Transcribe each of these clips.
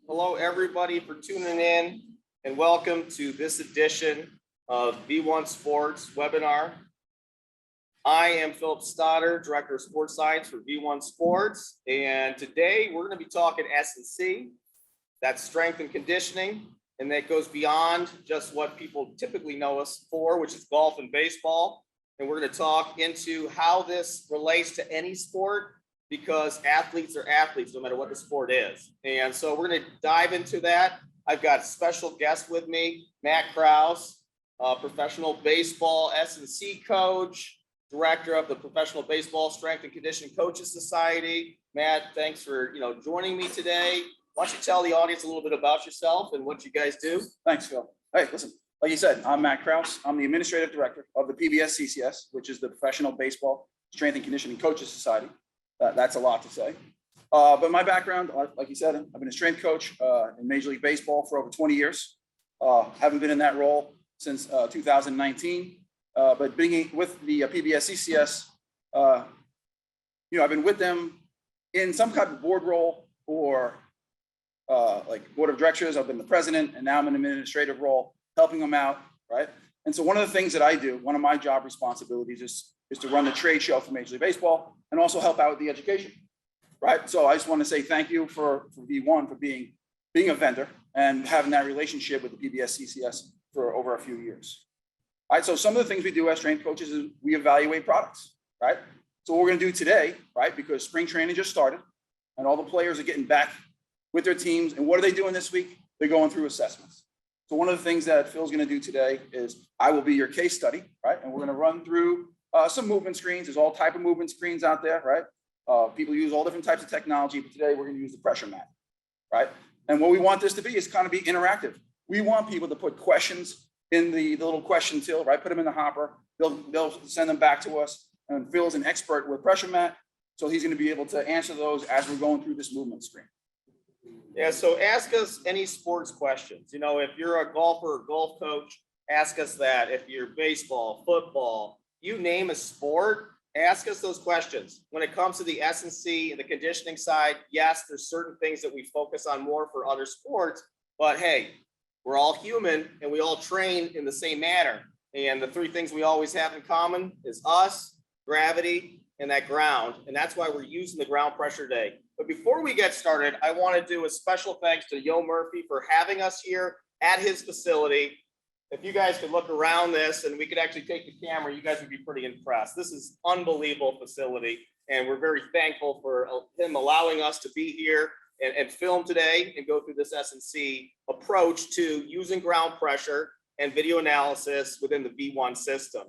Hello, everybody, for tuning in, and welcome to this edition of V1 Sports webinar. I am Philip Stotter, Director of Sports Science for V1 Sports, and today we're going to be talking S&C, that's strength and conditioning, and that goes beyond just what people typically know us for, which is golf and baseball. And we're going to talk into how this relates to any sport, because athletes are athletes no matter what the sport is. And so we're going to dive into that. I've got a special guest with me, Matt Krause, professional baseball S&C coach, director of the Professional Baseball Strength and Conditioning Coaches Society. Matt, thanks for joining me today. Why don't you tell the audience a little bit about yourself and what you guys do? Thanks, Phil. Hey, listen, like you said, I'm Matt Krause. I'm the administrative director of the PBSCCS, which is the Professional Baseball Strength and Conditioning Coaches Society. That's a lot to say. But my background, like you said, I've been a strength coach in Major League Baseball for over 20 years. Haven't been in that role since 2019. But being with the PBSCCS, I've been with them in some type of board role or like board of directors. I've been the president, and now I'm in an administrative role, helping them out, right? And so one of the things that I do, one of my job responsibilities is to run the trade show for Major League Baseball and also help out with the education, right? So I just want to say thank you for V1 for being a vendor and having that relationship with the PBSCCS for over a few years. All right, so some of the things we do as strength coaches is we evaluate products, right? So what we're going to do today, right, because spring training just started and all the players are getting back with their teams, and what are they doing this week? They're going through assessments. So one of the things that Phil's going to do today is I will be your case study, right? And we're going to run through some movement screens. There's all type of movement screens out there, right? People use all different types of technology, but today we're going to use the pressure mat, right? And what we want this to be is kind of be interactive. We want people to put questions in the little question till, right? Put them in the hopper. They'll send them back to us. And Phil's an expert with pressure mat, so he's going to be able to answer those as we're going through this movement screen. Yeah, so ask us any sports questions. If you're a golfer or golf coach, ask us that. If you're baseball, football, you name a sport, ask us those questions. When it comes to the S&C and the conditioning side, yes, there's certain things that we focus on more for other sports, but hey, we're all human and we all train in the same manner. And the three things we always have in common is us, gravity, and that ground. And that's why we're using the ground pressure today. But before we get started, I want to do a special thanks to Yo Murphy for having us here at his facility. If you guys could look around this and we could actually take the camera, you guys would be pretty impressed. This is unbelievable facility, and we're very thankful for him allowing us to be here and film today and go through this S&C approach to using ground pressure and video analysis within the V1 system.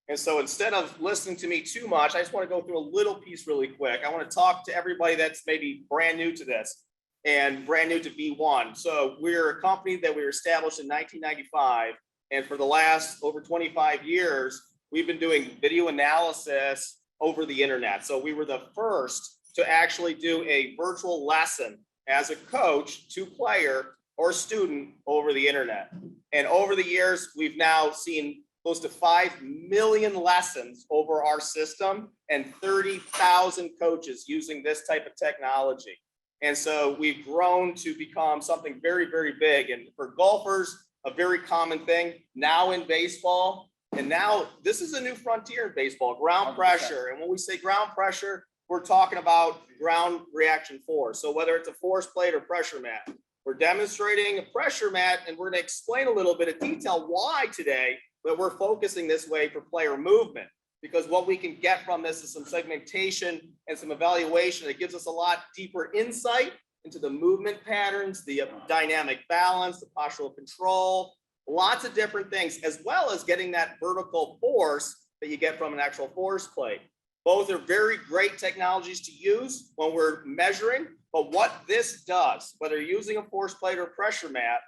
And so instead of listening to me too much, I just want to go through a little piece really quick. I want to talk to everybody that's maybe brand new to this and brand new to V1. So we're a company that we were established in 1995. And for the last over 25 years, we've been doing video analysis over the internet. So we were the first to actually do a virtual lesson as a coach to player or student over the internet. And over the years, we've now seen close to 5 million lessons over our system and 30,000 coaches using this type of technology. And so we've grown to become something very, very big. And for golfers, a very common thing now in baseball. And now this is a new frontier in baseball, ground 100%. pressure. And when we say ground pressure, we're talking about ground reaction force. So whether it's a force plate or pressure mat, we're demonstrating a pressure mat, and we're going to explain a little bit of detail why today that we're focusing this way for player movement, because what we can get from this is some segmentation and some evaluation that gives us a lot deeper insight into the movement patterns, the dynamic balance, the postural control, lots of different things, as well as getting that vertical force that you get from an actual force plate. Both are very great technologies to use when we're measuring, but what this does, whether you're using a force plate or pressure mat,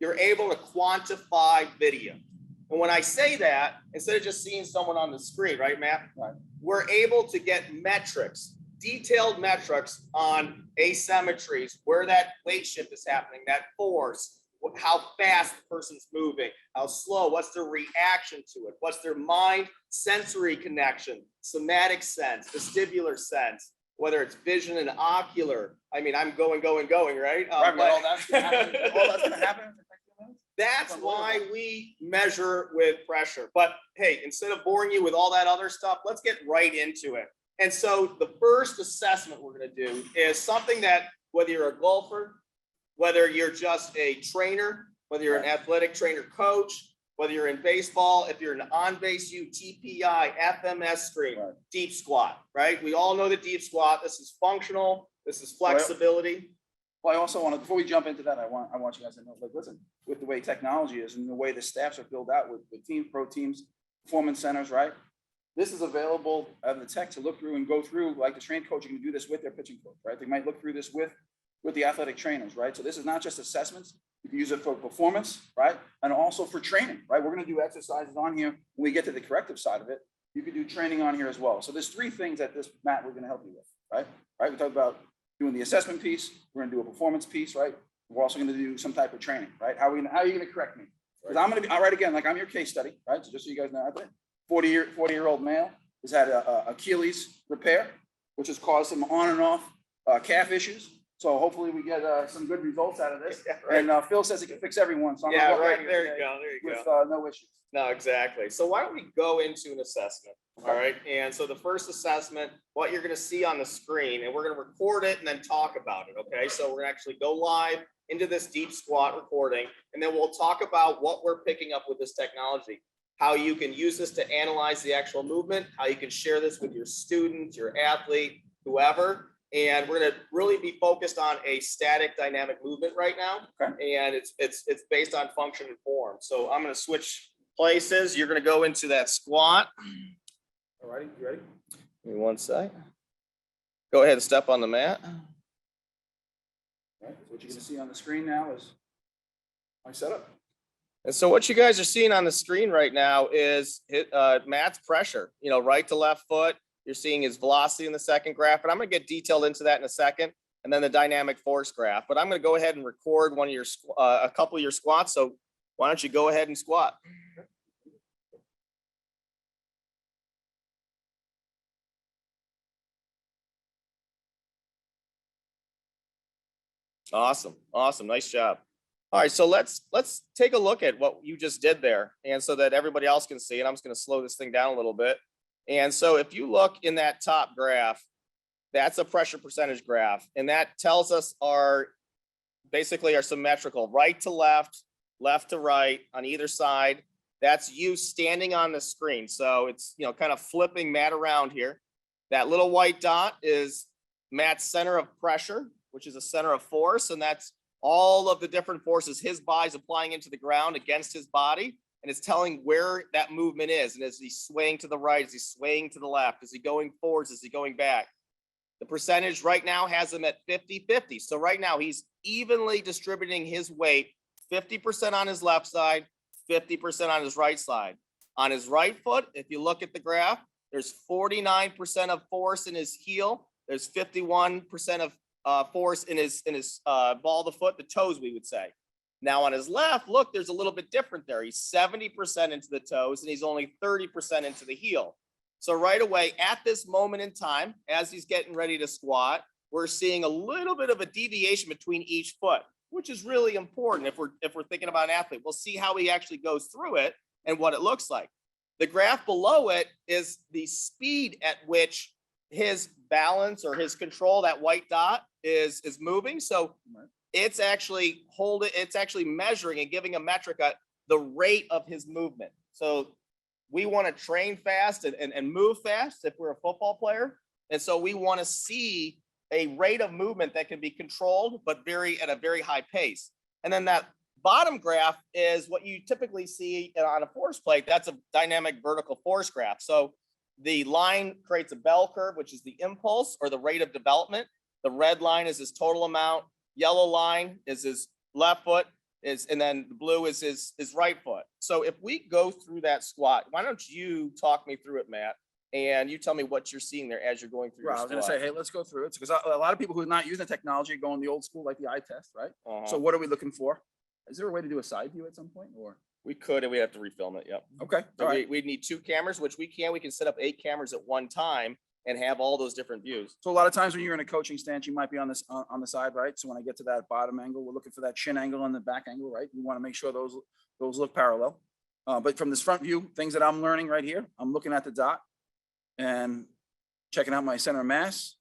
you're able to quantify video. And when I say that, instead of just seeing someone on the screen, right, Matt? Right. We're able to get metrics, detailed metrics on asymmetries, where that weight shift is happening, that force, how fast the person's moving, how slow, what's their reaction to it, what's their mind sensory connection, somatic sense, vestibular sense, whether it's vision and ocular. I mean, I'm going, right? Right, all that's gonna happen. All that's gonna happen. That's why we measure with pressure. But hey, instead of boring you with all that other stuff, let's get right into it. And so the first assessment we're going to do is something that, whether you're a golfer, whether you're just a trainer, whether you're an athletic trainer coach, whether you're in baseball, if you're an on-base U, TPI, FMS screen, deep squat, right? We all know the deep squat. This is functional. This is flexibility. Well, I also want to, before we jump into that, I want you guys to know, like, listen, with the way technology is and the way the staffs are filled out with teams, pro teams, performance centers, right? This is available of the tech to look through and go through, like the strength coach, you can do this with their pitching coach, right? They might look through this with the athletic trainers, right? So this is not just assessments. You can use it for performance, right? And also for training, right? We're going to do exercises on here. When we get to the corrective side of it, you can do training on here as well. So there's 3 things that this, Matt, we're going to help you with, right? Right? We talked about doing the assessment piece. We're going to do a performance piece, right? We're also going to do some type of training, right? How are you going to correct me? Because I'm going to be, all right, again, like I'm your case study, right? So just so you guys know, I've been 40-year-old male has had a Achilles repair, which has caused some on and off calf issues. So hopefully we get some good results out of this. Yeah, right. And Phil says he can fix everyone. So I'm yeah, right. There you go. With no issues. No, exactly. So why don't we go into an assessment? All right. And so the first assessment, what you're going to see on the screen, and we're going to record it and then talk about it. Okay. So we're going to actually go live into this deep squat recording, and then we'll talk about what we're picking up with this technology, how you can use this to analyze the actual movement, how you can share this with your student, your athlete, whoever. And we're going to really be focused on a static dynamic movement right now. Okay. And it's based on function and form. So I'm going to switch places. You're going to go into that squat. All righty, you ready? Give me one sec. Go ahead and step on the mat. All right, so what you're going to see on the screen now is my setup. And so what you guys are seeing on the screen right now is Matt's pressure, right to left foot. You're seeing his velocity in the second graph, and I'm going to get detailed into that in a second, and then the dynamic force graph. But I'm going to go ahead and record a couple of your squats. So why don't you go ahead and squat? Awesome. Nice job. All right, so let's take a look at what you just did there, and so that everybody else can see it. I'm just going to slow this thing down a little bit. And so if you look in that top graph, that's a pressure percentage graph. And that tells us basically our symmetrical right to left, left to right on either side. That's you standing on the screen. So it's, kind of flipping Matt around here. That little white dot is Matt's center of pressure, which is a center of force. And that's all of the different forces his body's applying into the ground against his body. And it's telling where that movement is. And is he swaying to the right? Is he swaying to the left? Is he going forwards? Is he going back? The percentage right now has him at 50-50. So right now he's evenly distributing his weight, 50% on his left side, 50% on his right side. On his right foot, if you look at the graph, there's 49% of force in his heel. There's 51% of force in his ball of the foot, the toes, we would say. Now on his left, look, there's a little bit different there. He's 70% into the toes and he's only 30% into the heel. So right away at this moment in time, as he's getting ready to squat, we're seeing a little bit of a deviation between each foot, which is really important if we're thinking about an athlete. We'll see how he actually goes through it and what it looks like. The graph below it is the speed at which his balance or his control, that white dot, is moving. So it's actually measuring and giving a metric at the rate of his movement. So we want to train fast and move fast if we're a football player. And so we want to see a rate of movement that can be controlled, but at a very high pace. And then that bottom graph is what you typically see on a force plate. That's a dynamic vertical force graph. So the line creates a bell curve, which is the impulse or the rate of development. The red line is his total amount. Yellow line is his left foot, and then the blue is his right foot. So if we go through that squat, why don't you talk me through it, Matt? And you tell me what you're seeing there as you're going through. Right, I was going to say, hey, let's go through it, because a lot of people who are not using the technology are going the old school, like the eye test, right? So what are we looking for? Is there a way to do a side view at some point, or? We could, and we have to refilm it. Yep. Okay. So we'd need 2 cameras, which we can set up 8 cameras at one time. and have all those different views. So a lot of times when you're in a coaching stance, you might be on this on the side, right? So when I get to that bottom angle, we're looking for that chin angle and the back angle, right? We want to make sure those look parallel. But from this front view, things that I'm learning right here, I'm looking at the dot and checking out my center of mass.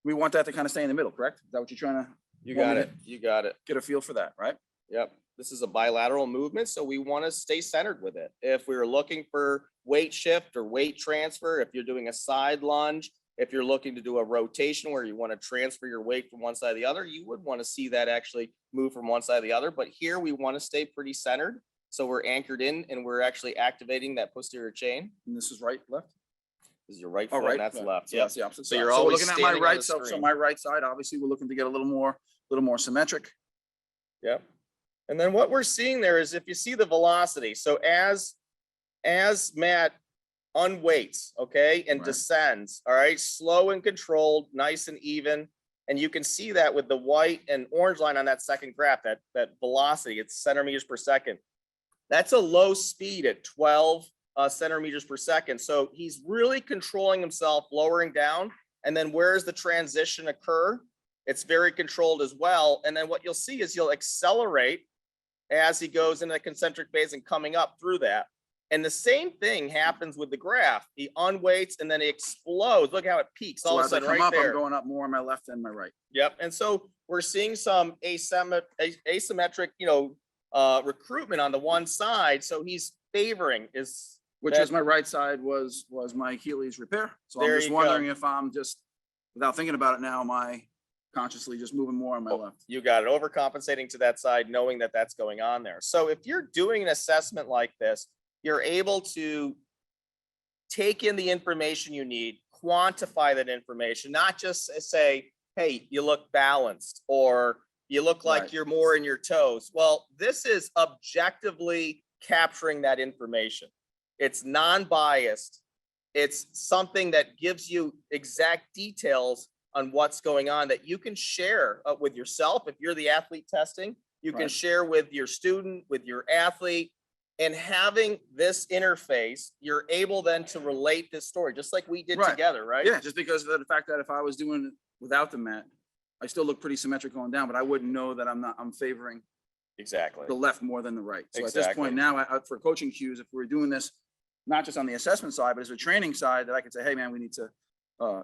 We want that to kind of stay in the middle, correct? Is that what you're trying to? You got it. You got it. Get a feel for that, right? Yep. This is a bilateral movement, so we want to stay centered with it. If we're looking for weight shift or weight transfer, if you're doing a side lunge, if you're looking to do a rotation where you want to transfer your weight from one side to the other, you would want to see that actually move from one side to the other. But here we want to stay pretty centered. So we're anchored in and we're actually activating that posterior chain. And this is right, left? This is your right foot, and that's left. So Yeah. that's the opposite So side. you're So we're always looking at my standing on right the side. So screen. my right side, obviously, we're looking to get a little more symmetric. Yep. And then what we're seeing there is if you see the velocity. So as Matt unweights, okay, and Right. descends, all right, slow and controlled, nice and even. And you can see that with the white and orange line on that second graph, that velocity, it's centimeters per second. That's a low speed at 12 centimeters per second. So he's really controlling himself, lowering down. And then where does the transition occur? It's very controlled as well. And then what you'll see is he'll accelerate as he goes into the concentric phase and coming up through that. And the same thing happens with the graph. He unweights and then he explodes. Look how it peaks all of a as I sudden come right up, there. I'm going up more on my left than my right. Yep. And so we're seeing some asymmetric, recruitment on the one side. So he's favoring Which was my right side was my Achilles repair. So I'm There just you wondering go. if I'm just, without thinking about it now, am I consciously just moving more on my left? You got it, overcompensating to that side, knowing that that's going on there. So if you're doing an assessment like this, you're able to take in the information you need, quantify that information, not just say, hey, you look balanced or you look like Right. you're more in your toes. Well, this is objectively capturing that information. It's non-biased. It's something that gives you exact details on what's going on that you can share with yourself. If you're the athlete testing, you can Right. share with your student, with your athlete. And having this interface, you're able then to relate this story, just like we did Right. together, right? Yeah, just because of the fact that if I was doing it without the mat, I still look pretty symmetric going down, but I wouldn't know that I'm favoring Exactly. the left more than the right. So at this Exactly. point now, for coaching cues, if we're doing this, not just on the assessment side, but as a training side, that I could say, hey man, we need to,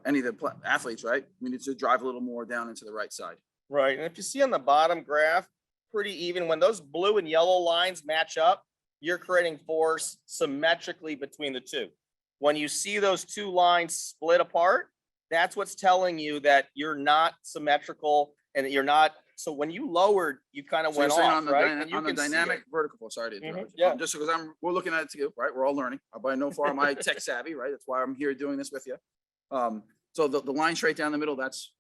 any of the athletes, right? We need to drive a little more down into the right side. Right. And if you see on the bottom graph, pretty even. When those blue and yellow lines match up, you're creating force symmetrically between the two. When you see those two lines split apart, that's what's telling you that you're not symmetrical and that you're not. So when you lowered, you kind of So went you're saying off, on the, right? And you on the can see dynamic it. vertical force, sorry to interrupt. Yeah. Just because we're looking at it too, right? We're all learning. By no far am I tech savvy, right? That's why I'm here doing this with you. So the line straight down the middle, that's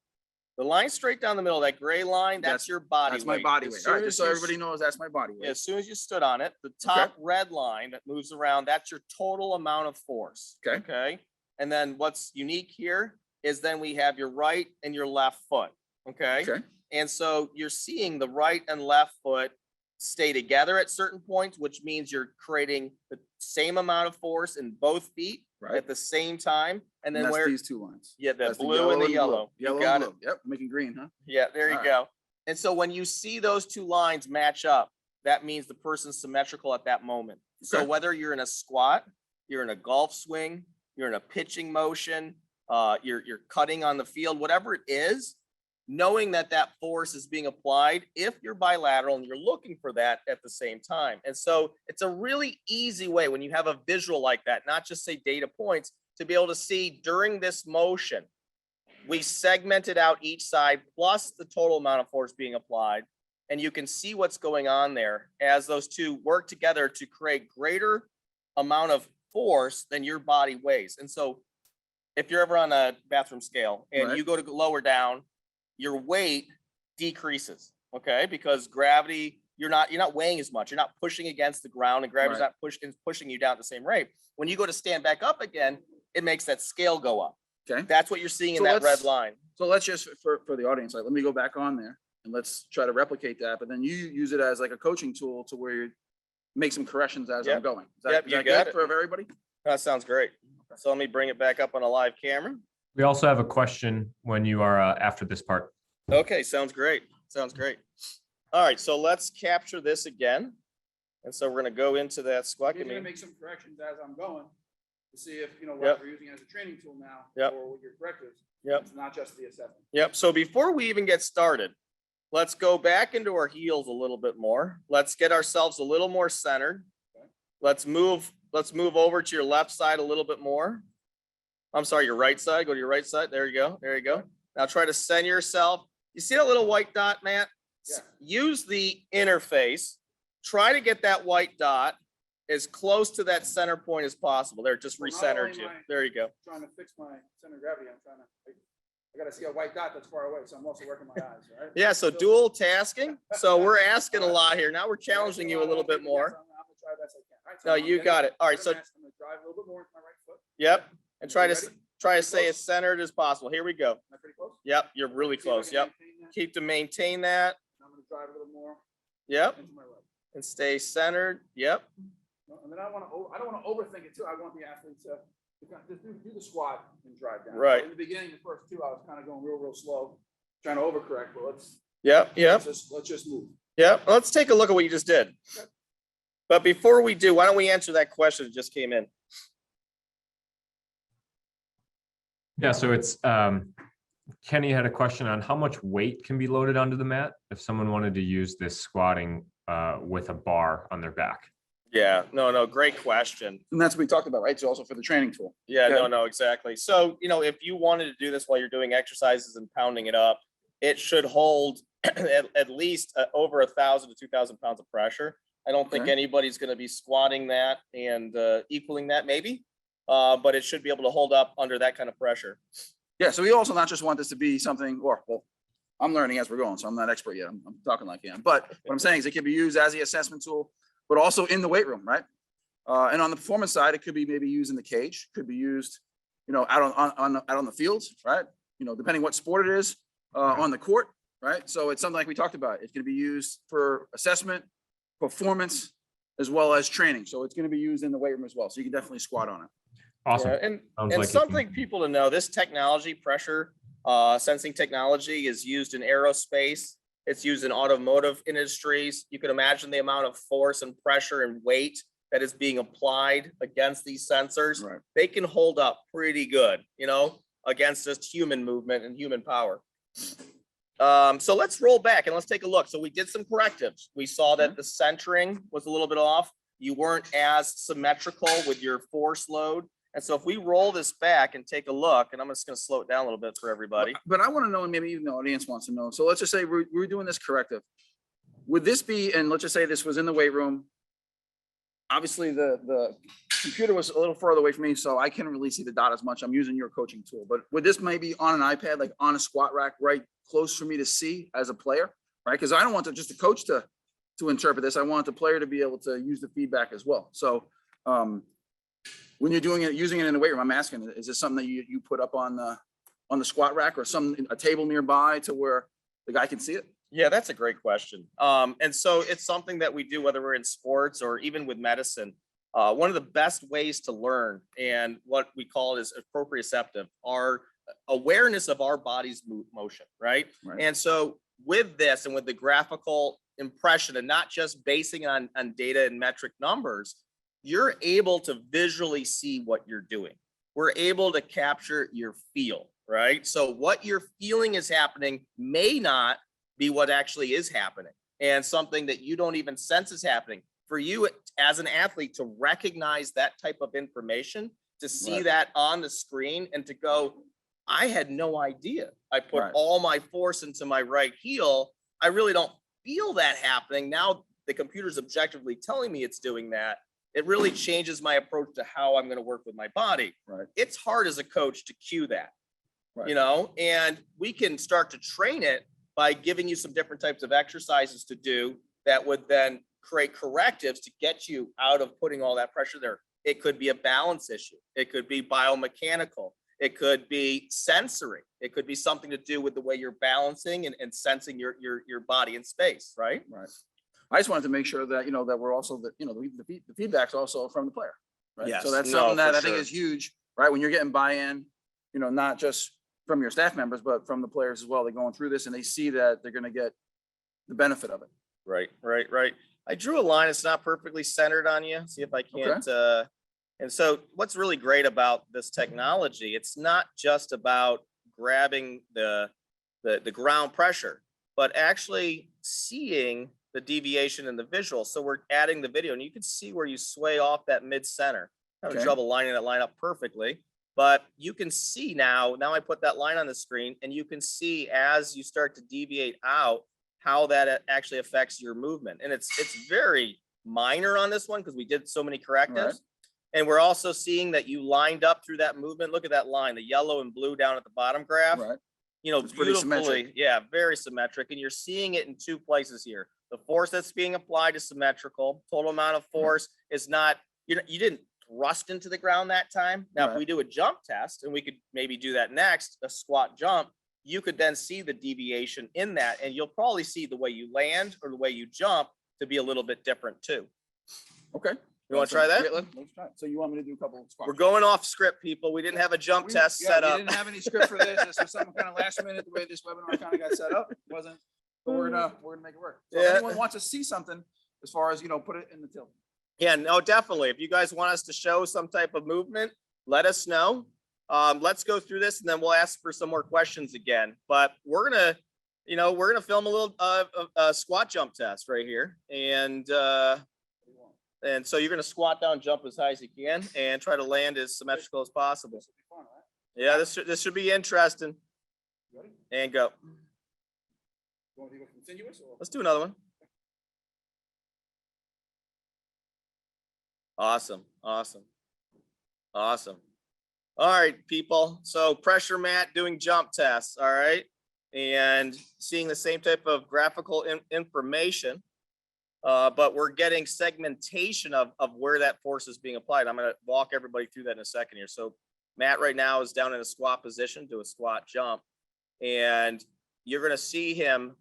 The line straight down the middle, that gray line, that's your body weight. my body As weight. soon All right, as just so you everybody knows that's my body weight. As soon as you stood on it, the top red line that moves around, that's your total amount of force. Okay. Okay. And then what's unique here is then we have your right and your left foot. Okay. Okay. And so you're seeing the right and left foot stay together at certain points, which means you're creating the same amount of force in both feet Right. at the same time. And then that's where, these two lines. yeah, the That's blue and the yellow. Yellow You got and it. blue. Yep, making green, huh? Yeah, there you All right. go. And so when you see those two lines match up, that means the person's symmetrical at that moment. So Okay. whether you're in a squat, you're in a golf swing, you're in a pitching motion, you're cutting on the field, whatever it is, knowing that that force is being applied if you're bilateral and you're looking for that at the same time. And so it's a really easy way when you have a visual like that, not just say data points, to be able to see during this motion, we segmented out each side plus the total amount of force being applied. And you can see what's going on there as those two work together to create greater amount of force than your body weighs. And so if you're ever on a bathroom scale and Right. you go to lower down, your weight decreases, okay? Because gravity, you're not weighing as much. You're not pushing against the ground and gravity's Right. not pushing you down at the same rate. When you go to stand back up again, it makes that scale go up. Okay. That's what you're seeing in So that red let's- line. So let's just, for the audience, like, let me go back on there and let's try to replicate that. But then you use it as like a coaching tool to where you make some corrections as I'm Yep. going. Is Yep, is you that got good it. for everybody? That sounds great. So let me bring it back up on a live camera. We also have a question when you are after this part. Okay, sounds great. Sounds great. All right, so let's capture this again. And so we're going to go into that squat. You're going to make some corrections as I'm going to see if, what Yep. we're using as a training tool now Yep. or with your directives. Yep. It's not just the assessment. Yep. So before we even get started, let's go back into our heels a little bit more. Let's get ourselves a little more centered. Okay. Let's move over to your left side a little bit more. I'm sorry, your right side. Go to your right side. There you go. There you go. Now try to center yourself. You see that little white dot, Matt? Yeah. Use the interface. Try to get that white dot as close to that center point as possible. There, just Well, not recentered only you. am I There you go. Trying to fix my center of gravity. I got to see a white dot that's far away. So I'm also working my eyes, right? Yeah, so dual tasking. So we're asking a lot here. Now we're challenging you a little bit more. I'm going to try best I can. All right, No, I'm you getting got it. All right, to so the max. I'm going to drive a little bit more into my right foot. yep, and try You to ready? stay as centered as possible. Here we go. Am I pretty close? Yep, you're really See if I close. can Yep, maintain that. keep to maintain that. I'm going to drive a little more Yep, into my right. and stay centered. Yep. And then I don't want to overthink it too. I want the athlete to just do the squat and drive down. Right. In the beginning, the first two, I was kind of going real slow, trying to overcorrect, but let's Yep. just move. Yep. Let's take a look at what you just did. But before we do, why don't we answer that question that just came in? Yeah, so it's Kenny had a question on how much weight can be loaded onto the mat if someone wanted to use this squatting with a bar on their back. Yeah, no, great question. And that's what we talked about, right? So also for the training tool. Yeah, Okay. no, exactly. So, if you wanted to do this while you're doing exercises and pounding it up, it should hold at least over 1,000 to 2,000 pounds of pressure. I don't think Okay. anybody's going to be squatting that and equaling that maybe, but it should be able to hold up under that kind of pressure. Yeah. So we also not just want this to be something, I'm learning as we're going, so I'm not expert yet. I'm talking like I am. But what I'm saying is it can be used as the assessment tool, but also in the weight room, right? And on the performance side, it could be maybe used in the cage, could be used, out on the fields, right? Depending what sport it is, on the court, right? So it's something like we talked about. It's going to be used for assessment, performance, as well as training. So it's going to be used in the weight room as well. So you can definitely squat on it. Awesome. Yeah, and something people to know, this technology, pressure sensing technology, is used in aerospace. It's used in automotive industries. You can imagine the amount of force and pressure and weight that is being applied against these sensors. Right. They can hold up pretty good, against just human movement and human power. So let's roll back and let's take a look. So we did some correctives. We saw that the centering was a little bit off. You weren't as symmetrical with your force load. And so if we roll this back and take a look, and I'm just going to slow it down a little bit for everybody. But I want to know, and maybe even the audience wants to know. So let's just say we're doing this corrective. Would this be, and let's just say this was in the weight room. Obviously, the computer was a little further away from me, so I can't really see the dot as much. I'm using your coaching tool. But would this maybe on an iPad, like on a squat rack, right close for me to see as a player, right? Because I don't want just the coach to interpret this. I want the player to be able to use the feedback as well. So when you're doing it, using it in the weight room, I'm asking, is this something that you put up on the squat rack or a table nearby to where the guy can see it? Yeah, that's a great question. And so it's something that we do, whether we're in sports or even with medicine. One of the best ways to learn, and what we call it is proprioceptive, our awareness of our body's motion, right? And so with this and with the graphical impression and not just basing on data and metric numbers, you're able to visually see what you're doing. We're able to capture your feel, right? So what you're feeling is happening may not be what actually is happening, and something that you don't even sense is happening. For you as an athlete to recognize that type of information, to see that on the screen and to go, I had no idea. I put all my force into my right heel. I really don't feel that happening. Now the computer's objectively telling me it's doing that. It really changes my approach to how I'm going to work with my body. It's hard as a coach to cue that, and we can start to train it by giving you some different types of exercises to do that would then create correctives to get you out of putting all that pressure there. It could be a balance issue. It could be biomechanical. It could be sensory. It could be something to do with the way you're balancing and sensing your body in space, right? I just wanted to make sure that, that we're also, the feedback's also from the player, right? Yes. So that's No, something that for I think sure. is huge, right? When you're getting buy-in not just from your staff members, but from the players as well. They're going through this and they see that they're going to get the benefit of it. Right. I drew a line. It's not perfectly centered on you. See if I can't. And so what's really great about this technology, it's not just about grabbing the ground pressure, but actually seeing the deviation in the visual. So we're adding the video and you can see where you sway off that mid center. I have trouble lining that line up perfectly, but you can see now I put that line on the screen and you can see as you start to deviate out, how that actually affects your movement. And it's very minor on this one because we did so many correctives. Right. And we're also seeing that you lined up through that movement. Look at that line, the yellow and blue down at the bottom graph. Right. It's beautifully, very symmetric. And you're seeing it in two places here. The force that's being applied is symmetrical. Total amount of force is not, you didn't thrust into the ground that time. Now, if we do a jump test, and we could maybe do that next, a squat jump, you could then see the deviation in that, and you'll probably see the way you land or the way you jump to be a little bit different too. Okay. You want to try that? Yeah, let's try it. So you want me to do a couple of squats? We're going off script, people. We didn't have a jump test set up. We didn't have any script for this. This was something kind of last minute, the way this webinar kind of got set up. It wasn't, but we're gonna make it work. So if anyone wants to see something as far as, put it in the tilt. Yeah, no, definitely. If you guys want us to show some type of movement, let us know. Let's go through this and then we'll ask for some more questions again. But we're gonna film a little squat jump test right here. And so you're gonna squat down, jump as high as you can, and try to land as symmetrical as possible. Yeah, this should be interesting. Ready? And go. Let's do another one. Awesome. All right, people. So pressure mat doing jump tests. All right. And seeing the same type of graphical information, but we're getting segmentation of where that force is being applied. I'm going to walk everybody through that in a second here. So Matt right now is down in a squat position, do a squat jump, and you're going to see him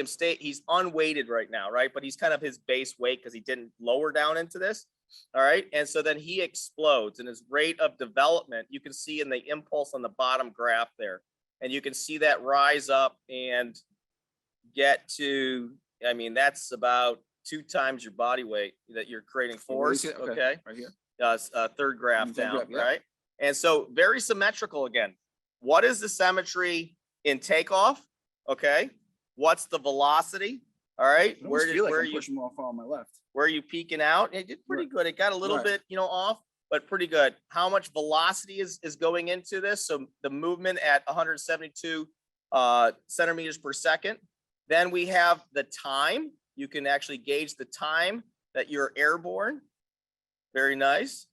stay, he's unweighted right now, right? But he's kind of his base weight because he didn't lower down into this. All right. And so then he explodes, and his rate of development, you can see in the impulse on the bottom graph there. And you can see that rise up and get to, that's about 2 times your body weight that you're creating force. Okay. Right here. Third graph down, right? And so very symmetrical again. What is the symmetry in takeoff? Okay. What's the velocity? All right. Where are you pushing off on my left? Where are you peaking out? It did pretty good. It got a little bit, off, but pretty good. How much velocity is going into this? So the movement at 172 centimeters per second. Then we have the time. You can actually gauge the time that you're airborne. Very nice.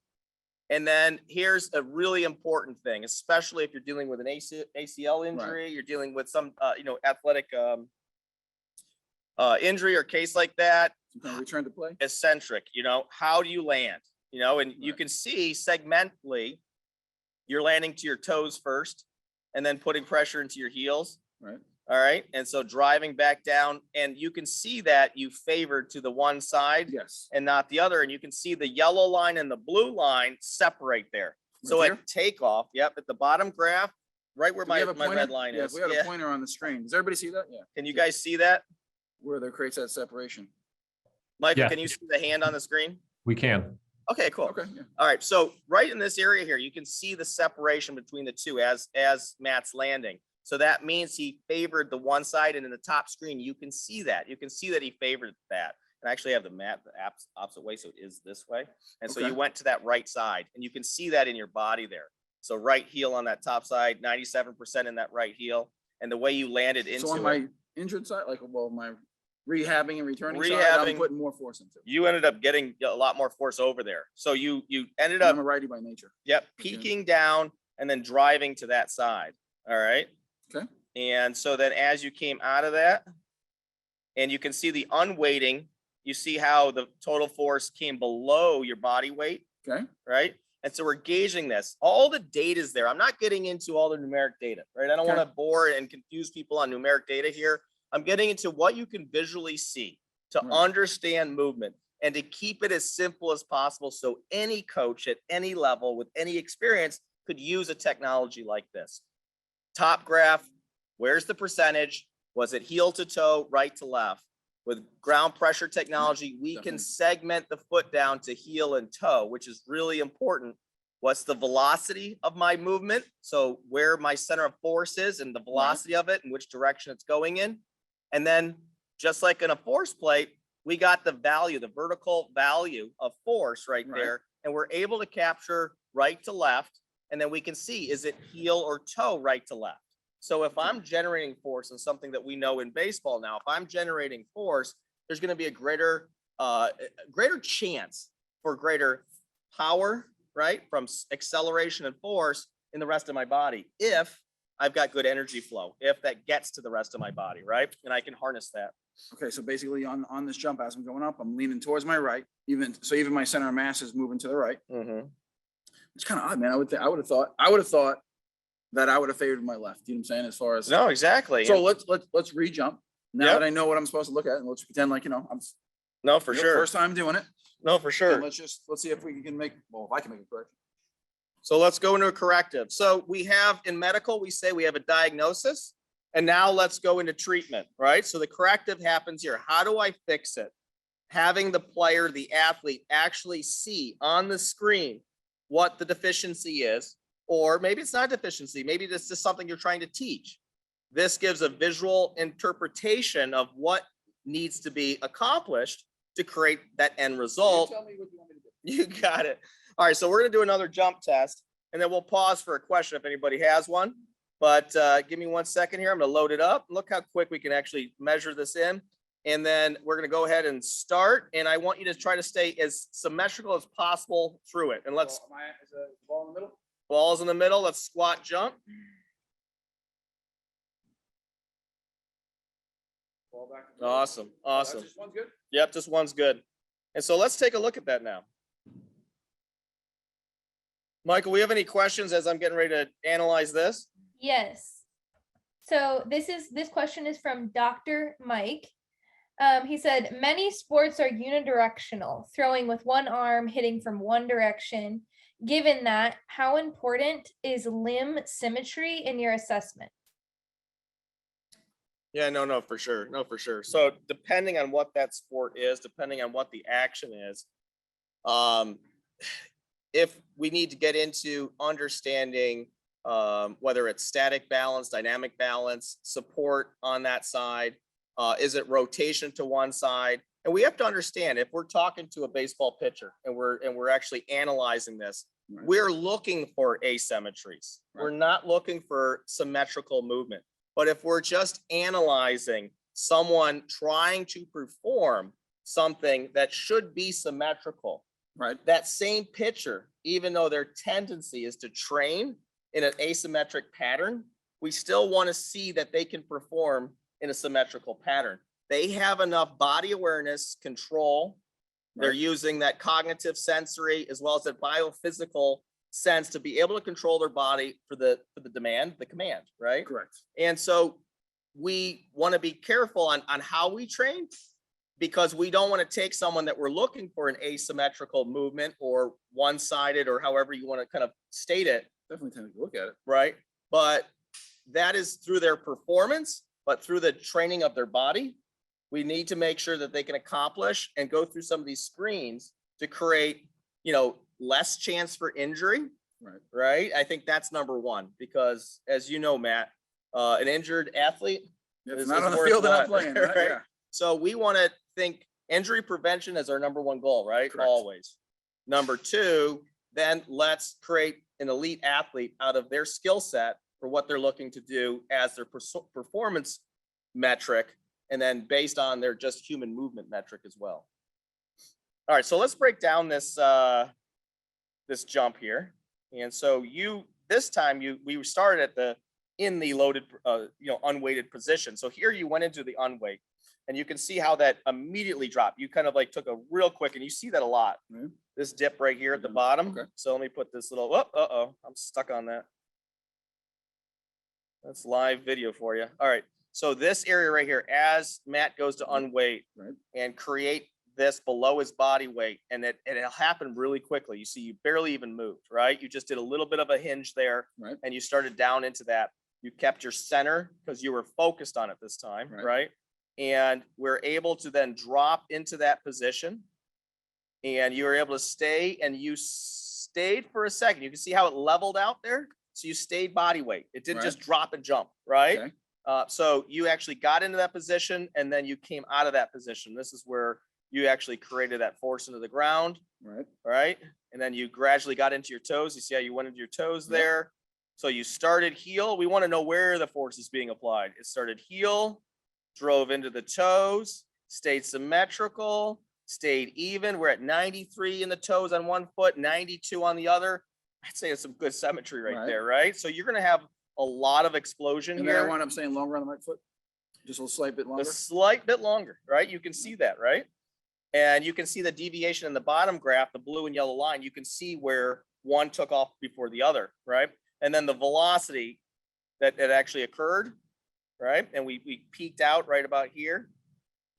And then here's a really important thing, especially if you're dealing with an ACL injury, you're dealing with some, athletic injury or case like that. Return to play. Eccentric, how do you land? And you can see segmentally, you're landing to your toes first and then putting pressure into your heels. Right. All right. And so driving back down, and you can see that you favored to the one side and not the other. And you can see the yellow line and the blue line separate there. So at takeoff, at the bottom graph, right where my red line is. We have a pointer on the screen. Does everybody see that? Yeah. Can you guys see that? Where there creates that separation. Michael, can you see the hand on the screen? We can. Okay, cool. Okay. Yeah. All right. So right in this area here, you can see the separation between the two as Matt's landing. So that means he favored the one side, and in the top screen, you can see that. You can see that he favored that. And I actually have the map the opposite way, so it is this way. And so you went to that right side, and you can see that in your body there. So right heel on that top side, 97% in that right heel, and the way you landed into it. So on my injured side, my rehabbing and returning side, I'm putting more force into it. You ended up getting a lot more force over there. So you ended up. I'm a righty by nature. Yep, peaking down and then driving to that side. All right. Okay. And so then as you came out of that, and you can see the unweighting, you see how the total force came below your body weight. Okay. Right. And so we're gauging this. All the data is there. I'm not getting into all the numeric data, right? I don't want to bore and confuse people on numeric data here. I'm getting into what you can visually see to understand movement and to keep it as simple as possible. So any coach at any level with any experience could use a technology like this. Top graph, where's the percentage? Was it heel to toe, right to left? With ground pressure technology, we can segment the foot down to heel and toe, which is really important. What's the velocity of my movement? So where my center of force is and the velocity of it and which direction it's going in. And then just like in a force plate, we got the value, the vertical value of force right there. And we're able to capture right to left. And then we can see, is it heel or toe, right to left? So if I'm generating force in something that we know in baseball now, if I'm generating force, there's going to be a greater chance for greater power, right? From acceleration and force in the rest of my body. If I've got good energy flow, if that gets to the rest of my body, right? And I can harness that. Okay, so basically on this jump, as I'm going up, I'm leaning towards my right. Even my center of mass is moving to the right. It's kind of odd, man. I would have thought that I would have favored my left. You know what I'm saying? As far as no, exactly. So let's re-jump. Now that I know what I'm supposed to look at, and let's pretend like I'm no for sure. First time doing it. No, for sure. And let's see if we can make if I can make a correction. So let's go into a corrective. So we have in medical, we say we have a diagnosis, and now let's go into treatment, right? So the corrective happens here. How do I fix it? Having the player, the athlete actually see on the screen what the deficiency is, or maybe it's not a deficiency. Maybe this is something you're trying to teach. This gives a visual interpretation of what needs to be accomplished to create that end result. You tell me what you want me to do. You got it. All right, so we're gonna do another jump test, and then we'll pause for a question if anybody has one. But give me 1 second here. I'm gonna load it up. Look how quick we can actually measure this in. And then we're gonna go ahead and start. And I want you to try to stay as symmetrical as possible through it. And let's, Is the ball in the middle? balls in the middle, let's squat jump. Ball back. Awesome, awesome. Just one's good. Yep, just one's good. And so let's take a look at that now. Michael, we have any questions as I'm getting ready to analyze this? Yes. So this question is from Dr. Mike. He said, many sports are unidirectional, throwing with one arm, hitting from one direction. Given that, how important is limb symmetry in your assessment? Yeah, no, for sure. No, for sure. So depending on what that sport is, depending on what the action is, if we need to get into understanding whether it's static balance, dynamic balance, support on that side, is it rotation to one side? And we have to understand, if we're talking to a baseball pitcher and we're actually analyzing this, we're looking for asymmetries. We're not looking for symmetrical movement. But if we're just analyzing someone trying to perform something that should be symmetrical, that same pitcher, even though their tendency is to train in an asymmetric pattern, we still want to see that they can perform in a symmetrical pattern. They have enough body awareness, control. They're using that cognitive sensory as well as that biophysical sense to be able to control their body for the command, right? Correct. And so we want to be careful on how we train, because we don't want to take someone that we're looking for an asymmetrical movement or one-sided, or however you want to kind of state it. Definitely tend to look at it. Right. But that is through their performance, but through the training of their body, we need to make sure that they can accomplish and go through some of these screens to create, less chance for injury. Right. I think that's number one, because as you know, Matt, an injured athlete is not on the field and not playing. Right? Yeah. So we want to think injury prevention is our number one goal, right? Correct. Always. Number two, then let's create an elite athlete out of their skill set for what they're looking to do as their performance metric, and then based on their just human movement metric as well. All right, so let's break down this this jump here. And so this time we started at in the loaded unweighted position. So here you went into the unweight, and you can see how that immediately dropped. You kind of like took a real quick, and you see that a lot. This dip right here at the bottom. Okay. So let me put this little, I'm stuck on that. That's live video for you. All right. So this area right here, as Matt goes to unweight and create this below his body weight, and it'll happen really quickly. You see, you barely even moved, right? You just did a little bit of a hinge there, Right. and you started down into that. You kept your center because you were focused on it this time, Right. right? And we're able to then drop into that position, and you were able to stay, and you stayed for a second. You can see how it leveled out there. So you stayed body weight. It didn't Right. just drop and jump, right? Okay. So you actually got into that position, and then you came out of that position. This is where you actually created that force into the ground, Right. right? And then you gradually got into your toes. You see how you went into your toes Yep. there. So you started heel. We want to know where the force is being applied. It started heel, drove into the toes, stayed symmetrical, stayed even. We're at 93 in the toes on one foot, 92 on the other. I'd say it's some good symmetry right Right. there, right? So you're going to have a lot of explosion And then I here. wound up saying longer on the right foot, just a slight bit A longer. slight bit longer, right? You can see that, right? And you can see the deviation in the bottom graph, the blue and yellow line. You can see where one took off before the other, right? And then the velocity that actually occurred, right? And we peaked out right about here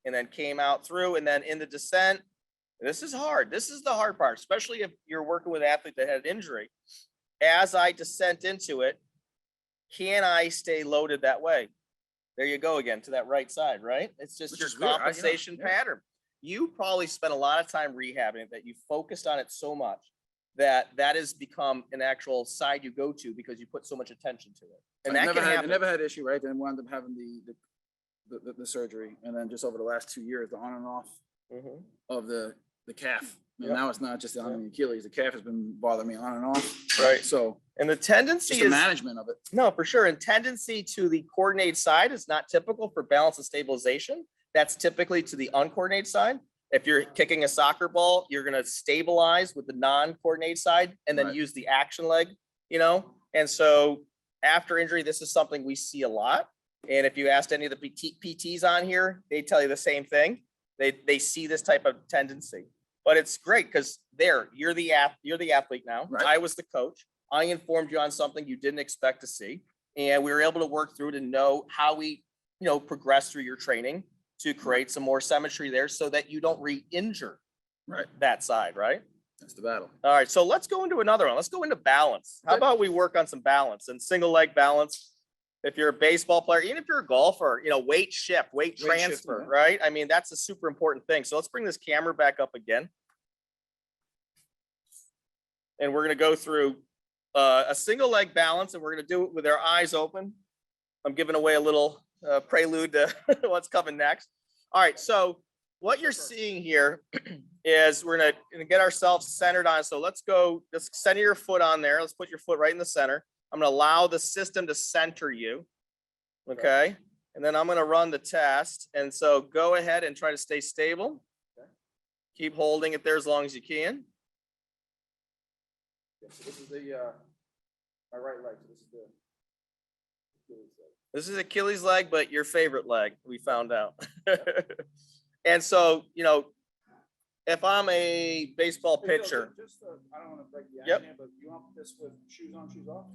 and then came out through. And then in the descent, this is hard. This is the hard part, especially if you're working with an athlete that had an injury. As I descent into it, can I stay loaded that way? There you go again to that right side, right? It's just Which your is weird. compensation Yeah. pattern. You probably spent a lot of time rehabbing it, that you focused on it so much that has become an actual side you go to because you put so much attention to it. And that can I happen. never had issue, right? Then wound up having the surgery, and then just over the last 2 years, the on and off Mhm. of the calf. And Yep. now it's not just on the Achilles. The calf has been bothering me on and off. Right. So And the tendency just the is management of it. no, for sure. And tendency to the coordinated side is not typical for balance and stabilization. That's typically to the uncoordinated side. If you're kicking a soccer ball, you're going to stabilize with the non-coordinated side and then Right. use the action leg, you know? And so after injury, this is something we see a lot. And if you asked any of the PTs on here, they tell you the same thing. They see this type of tendency. But it's great because you're the athlete now. Right. I was the coach. I informed you on something you didn't expect to see. And we were able to work through to know how we, progress through your training to create some more symmetry there so that you don't re-injure Right. that side, right? That's the battle. All right, so let's go into another one. Let's go into balance. How Okay. about we work on some balance and single leg balance? If you're a baseball player, even if you're a golfer, weight shift, weight transfer, shifting, yeah. right? I mean, that's a super important thing. So let's bring this camera back up again. And we're going to go through a single leg balance, and we're going to do it with our eyes open. I'm giving away a little prelude to what's coming next. All right, so what you're seeing here is we're going to get ourselves centered on. So let's center your foot on there. Let's put your foot right in the center. I'm going to allow the system to center you. Okay. And then I'm going to run the test. And so go ahead and try to stay stable. Okay. Keep holding it there as long as you can. So this is my right leg. So this is the Achilles leg. This is Achilles leg, but your favorite leg, we found out. And so, if I'm a baseball pitcher. I don't want to break the Yep. action, but you want this with shoes on, shoes off?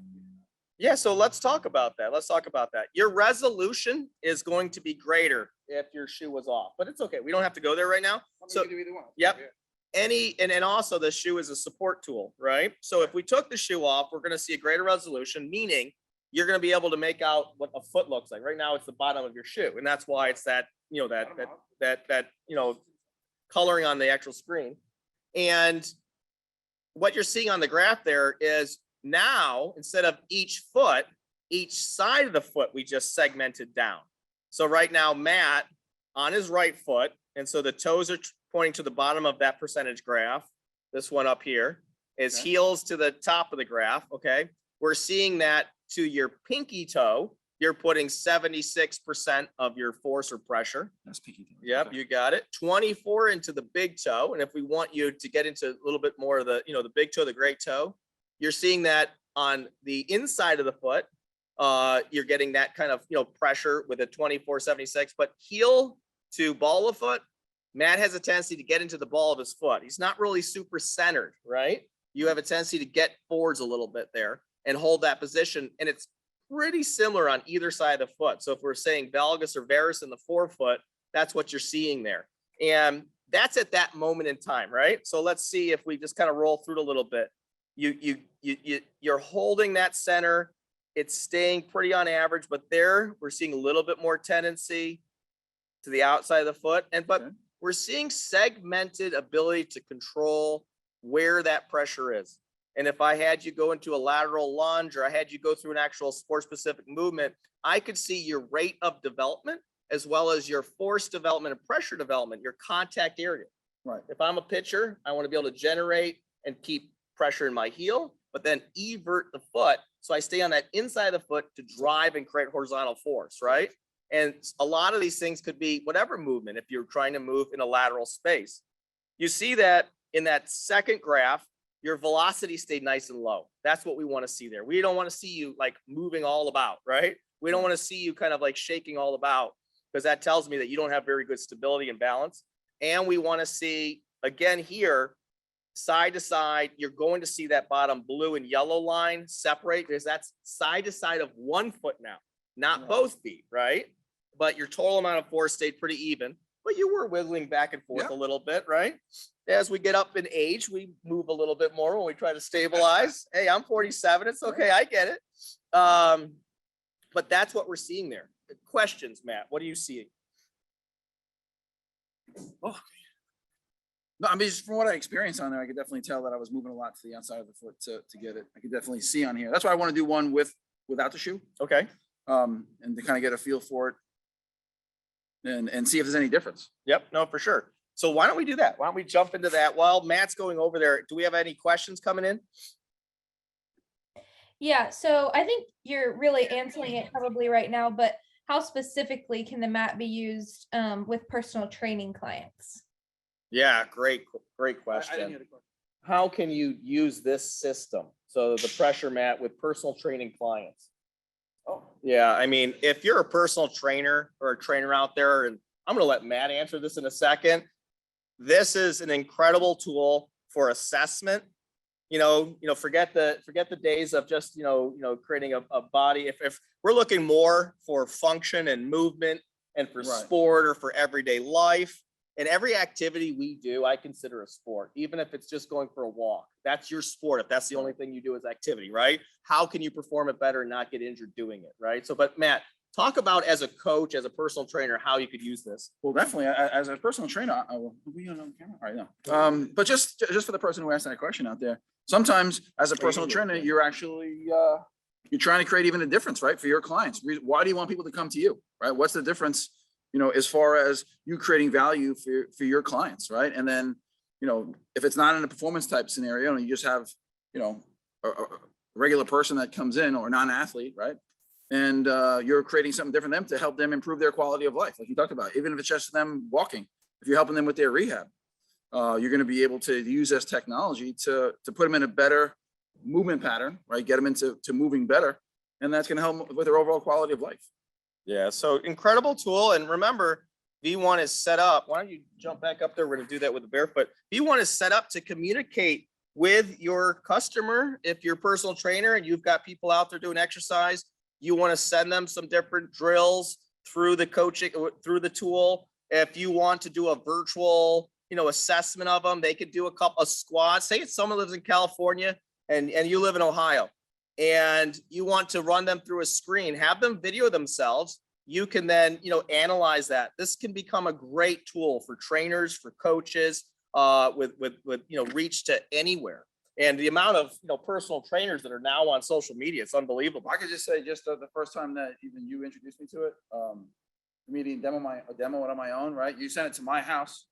Yeah, so let's talk about that. Your resolution is going to be greater if your shoe was off, but it's okay. We don't have to go there right now. So you can do either one. yep. Yeah. And also the shoe is a support tool, right? So if we took the shoe off, we're going to see a greater resolution, meaning you're going to be able to make out what a foot looks like. Right now it's the bottom of your shoe. And that's why it's that, that coloring on the actual screen. And what you're seeing on the graph there is now, instead of each foot, each side of the foot, we just segmented down. So right now, Matt on his right foot, and so the toes are pointing to the bottom of that percentage graph. This one up here is Okay. heels to the top of the graph. Okay. We're seeing that to your pinky toe, you're putting 76% of your force or pressure. That's pinky toe. Yep, Okay. you got it. 24 into the big toe. And if we want you to get into a little bit more of the, the big toe, the great toe, you're seeing that on the inside of the foot. You're getting that kind of, pressure with a 24-76, but heel to ball of foot, Matt has a tendency to get into the ball of his foot. He's not really super centered, right? You have a tendency to get forwards a little bit there and hold that position. And it's pretty similar on either side of the foot. So if we're saying valgus or varus in the forefoot, that's what you're seeing there. And that's at that moment in time, right? So let's see if we just kind of roll through it a little bit. You're holding that center. It's staying pretty on average, but there we're seeing a little bit more tendency to the outside of the foot. But Okay. we're seeing segmented ability to control where that pressure is. And if I had you go into a lateral lunge, or I had you go through an actual sport specific movement, I could see your rate of development as well as your force development and pressure development, your contact area. Right. If I'm a pitcher, I want to be able to generate and keep pressure in my heel, but then evert the foot. So I stay on that inside of the foot to drive and create horizontal force, right? And a lot of these things could be whatever movement if you're trying to move in a lateral space. You see that in that second graph, your velocity stayed nice and low. That's what we want to see there. We don't want to see you like moving all about, right? We don't want to see you kind of like shaking all about, because that tells me that you don't have very good stability and balance. And we want to see, again here, side to side, you're going to see that bottom blue and yellow line separate, because that's side to side of 1 foot now, not both feet, right? But your total amount of force stayed pretty even, but you were wiggling back and forth a little bit, right? As we get up in age, we move a little bit more when we try to stabilize. Hey, I'm 47. It's okay. I get it. But that's what we're seeing there. Questions, Matt? What are you seeing? Oh. No, I mean, just from what I experienced on there, I could definitely tell that I was moving a lot to the outside of the foot to get it. I could definitely see on here. That's why I want to do one without the shoe. Okay. And to kind of get a feel for it and see if there's any difference. Yep. No, for sure. So why don't we do that? Why don't we jump into that while Matt's going over there? Do we have any questions coming in? Yeah, so I think you're really answering it probably right now, but how specifically can the mat be used with personal training clients? Yeah, great question. How can you use this system? So the pressure mat with personal training clients. Oh, yeah. I mean, if you're a personal trainer or a trainer out there, and I'm going to let Matt answer this in a second. This is an incredible tool for assessment. Forget the days of just, creating a body. If we're looking more for function and movement and for sport or for everyday life, and every activity we do, I consider a sport, even if it's just going for a walk. That's your sport. If that's the only thing you do is activity, right? How can you perform it better and not get injured doing it, right? So, but Matt, talk about as a coach, as a personal trainer, how you could use this. Well, definitely as a personal trainer, I will be on camera. All right, no. But just for the person who asked that question out there, sometimes as a personal trainer, you're actually you're trying to create even a difference, right, for your clients. Why do you want people to come to you, right? What's the difference, as far as you creating value for your clients, right? And then, if it's not in a performance type scenario and you just have, a regular person that comes in or a non-athlete, right? And you're creating something different for them to help them improve their quality of life, like you talked about, even if it's just them walking. If you're helping them with their rehab, you're going to be able to use this technology to put them in a better movement pattern, right? Get them into moving better, and that's going to help them with their overall quality of life. Yeah, so incredible tool. And remember, V1 is set up. Why don't you jump back up there? We're going to do that with the barefoot. V1 is set up to communicate with your customer. If you're a personal trainer and you've got people out there doing exercise, you want to send them some different drills through the coaching, through the tool. If you want to do a virtual, assessment of them, they could do a couple of squats. Say it's someone lives in California and you live in Ohio, and you want to run them through a screen, have them video themselves. You can then, analyze that. This can become a great tool for trainers, for coaches, with reach to anywhere. And the amount of, personal trainers that are now on social media, it's unbelievable. I could just say, the first time that even you introduced me to it, me to demo it on my own, right? You sent it to my house,